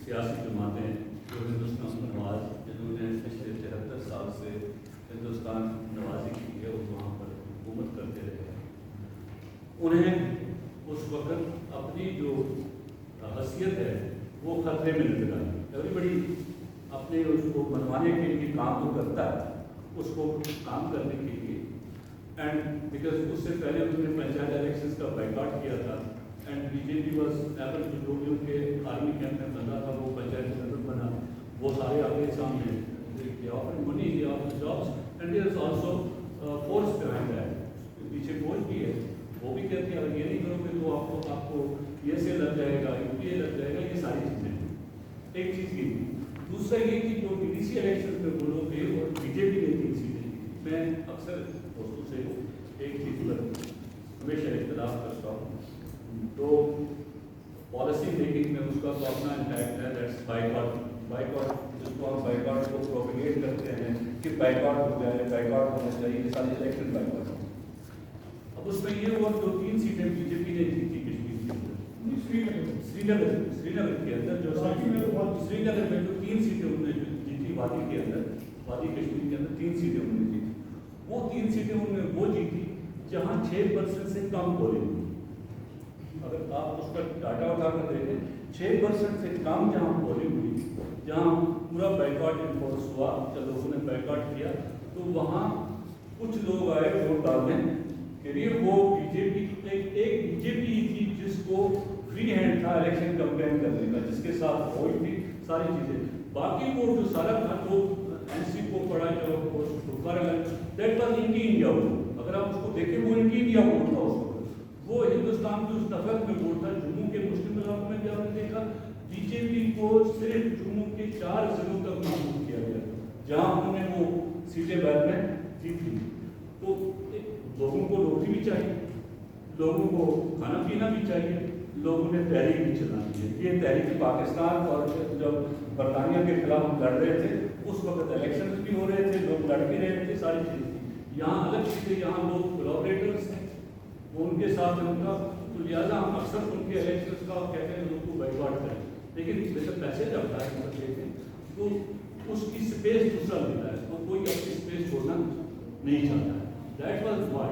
Speaker 8: سیاسی جماعتیں جو ہندوستان نواز جنہوں نے پچھلے 73 سال سے ہندوستان نوازی کی ہے، وہ وہاں پر حکومت کرتے رہے ہیں، انہیں اس وقت اپنی جو حیثیت ہے وہ خطرے میں نظر آئی. ایوری بڑی اپنے اس کو بنوانے کے لیے کام تو کرتا ہے، اس کو کام کرنے کے لیے، اینڈ بیکاز اس سے پہلے انہوں نے پنچایت الیکشنز کا بائیکاٹ کیا تھا، and B J P was able to جو بھی ان کے آرمی کیمپ میں بندہ تھا وہ پنچایت سیکرٹری بنا، وہ سارے آگے سامنے many jobs and there is also force behind that. پیچھے فوج بھی ہے، وہ بھی کہتے ہیں اگر یہ نہیں کرو گے تو آپ کو یہ سے لگ جائے گا، یو پی اے لگ جائے گا. یہ ساری چیزیں ایک چیز کی. دوسرا یہ کہ جو ڈی ڈی سی الیکشن میں وہ لوگ گئے اور بی جے پی نے 3 سیٹیں جیتی. میں اکثر دوستوں سے ایک چیز پر ہمیشہ اختلاف کرتا ہوں، تو پالیسی میکنگ میں اس کا تو اپنا امپیکٹ ہے، دیٹس بائیکاٹ جس کو ہم بائیکاٹ کو پروپیگیٹ کرتے ہیں کہ بائیکاٹ ہو جائے، بائیکاٹ ہونا چاہیے، یہ ساری الیکشن بائیکاٹ ہو. اب اس میں یہ ہوا جو 3 سیٹیں بی جے پی نے جیتی کشمیر کے اندر، سرینگر کے اندر جو سرینگر میں جو 3 سیٹیں انہوں نے جیتی، وادی کے اندر، وادی کشمیر کے اندر 3 سیٹیں انہوں نے جیتی. وہ 3 سیٹیں انہوں نے وہ جیتی جہاں 6% سے کم پولنگ ہوئی. اگر آپ اس کا ڈاٹا اٹھا کر دیکھیں، 6% سے کم جہاں پولنگ ہوئی، جہاں پورا بائیکاٹ انفورس ہوا، جب لوگوں نے بائیکاٹ کیا تو وہاں کچھ لوگ آئے ووٹ ڈالنے کے لیے. وہ بی جے پی ایک بی جے پی تھی جس کو فری ہینڈ تھا الیکشن کمپین کرنے کا، جس کے ساتھ ہوئی تھی ساری چیزیں. باقی وہ جو سارا تھا جو این سی کو پڑھا جو دیٹ واز ان کی انڈیا ووٹ. اگر آپ اس کو دیکھیں وہ ان کی انڈیا ووٹ تھا اس وقت، وہ ہندوستان کے اس نفرت میں ووٹ تھا. جموں کے مسلم علاقوں میں بھی آپ نے دیکھا بی جے پی کو صرف جموں کے 4 ضلعوں تک محدود کیا گیا جہاں انہوں نے وہ سیٹیں بعد میں جیتی. تو لوگوں کو نوکری بھی چاہیے، لوگوں کو کھانا پینا بھی چاہیے، لوگوں نے تحریک بھی چلانی ہے. یہ تحریک پاکستان اور جب برطانیہ کے خلاف ہم لڑ رہے تھے اس وقت الیکشن بھی ہو رہے تھے، لوگ لڑ بھی رہے تھے، ساری چیزیں. یہاں الگ چیزیں، یہاں لوگ کولابریٹرس ہیں، وہ ان کے ساتھ ان کا، تو لہٰذا ہم اکثر ان کے الیکشنس کا کہتے ہیں لوگوں کو بائیکاٹ کریں. لیکن جیسے پیسے جب آئے ہیں تو اس کی اسپیس دوسرا لیتا ہے، تو کوئی اپنی اسپیس چھوڑنا نہیں چاہتا ہے. That was why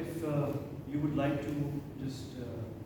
Speaker 4: If you would like to just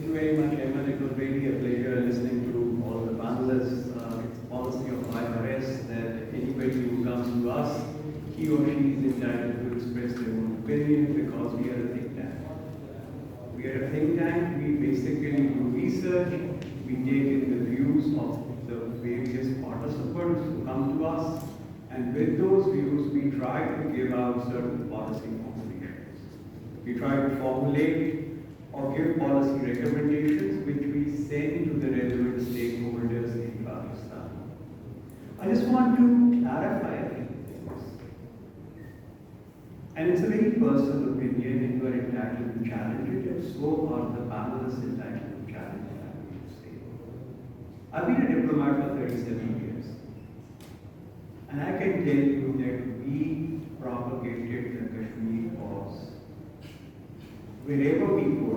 Speaker 3: Thank you very much, Emma. It was really a pleasure listening to all the panelists. It's a policy of IRS that anybody who comes to us, he or she is entitled to express their own opinion because we are a think tank. We are a think tank. We basically do research. We take in the views of the various participants who come to us, and with those views, we try to give out certain policy formulations. We try to formulate or give policy recommendations which we send to the relevant stakeholders in Pakistan. I just want to clarify a few things. And it's a very personal opinion, and you are entitled to challenge it, and so are the panelists entitled to challenge it, I would say. I've been a diplomat for 37 years. And I can tell you that we propagated the Kashmir cause. Wherever we go,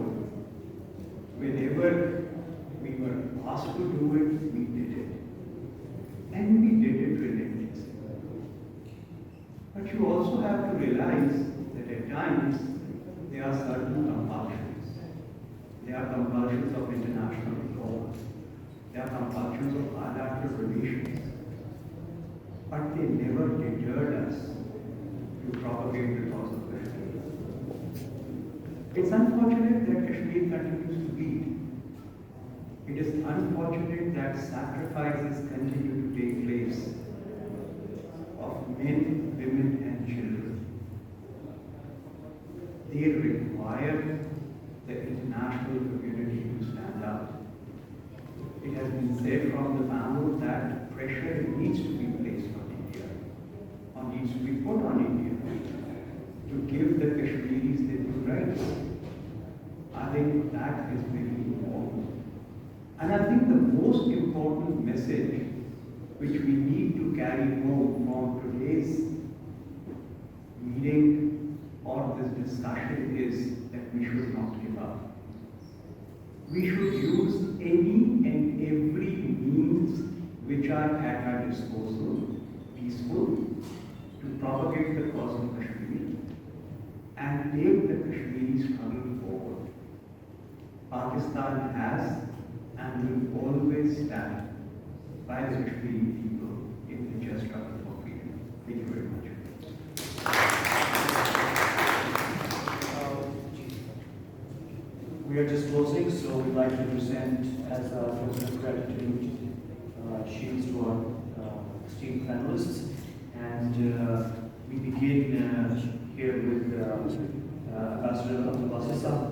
Speaker 3: whenever we were asked to do it, we did it. And we did it relentlessly. But you also have to realize that at times there are certain compulsions. There are compulsions of international law. There are compulsions of bilateral relations. But they never deterred us to propagate the cause of Kashmir. It's unfortunate that Kashmir continues to bleed. It is unfortunate that sacrifices continue to take place of men, women, and children. They require the international community to stand up. It has been said from the panel that pressure needs to be placed on India, or needs to be put on India to give the Kashmiris their due rights. I think that is very important. And I think the most important message which we need to carry home from today's meeting or this discussion is that we should not give up. We should use any and every means which are at our disposal, peaceful, to propagate the cause of Kashmir and take the Kashmiri struggle forward. Pakistan has and will always stand by the Kashmiri people in the just struggle for freedom. Thank you very much.
Speaker 4: We are just closing, so we'd like to present as a token of gratitude shields to our esteemed panelists. And we begin here with Ambassador Abdul Basit Sahab.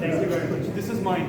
Speaker 4: thank you very much. This is mine.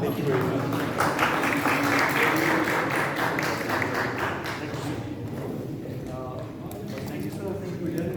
Speaker 4: Thank you very much. Thank you, sir. Thank you again.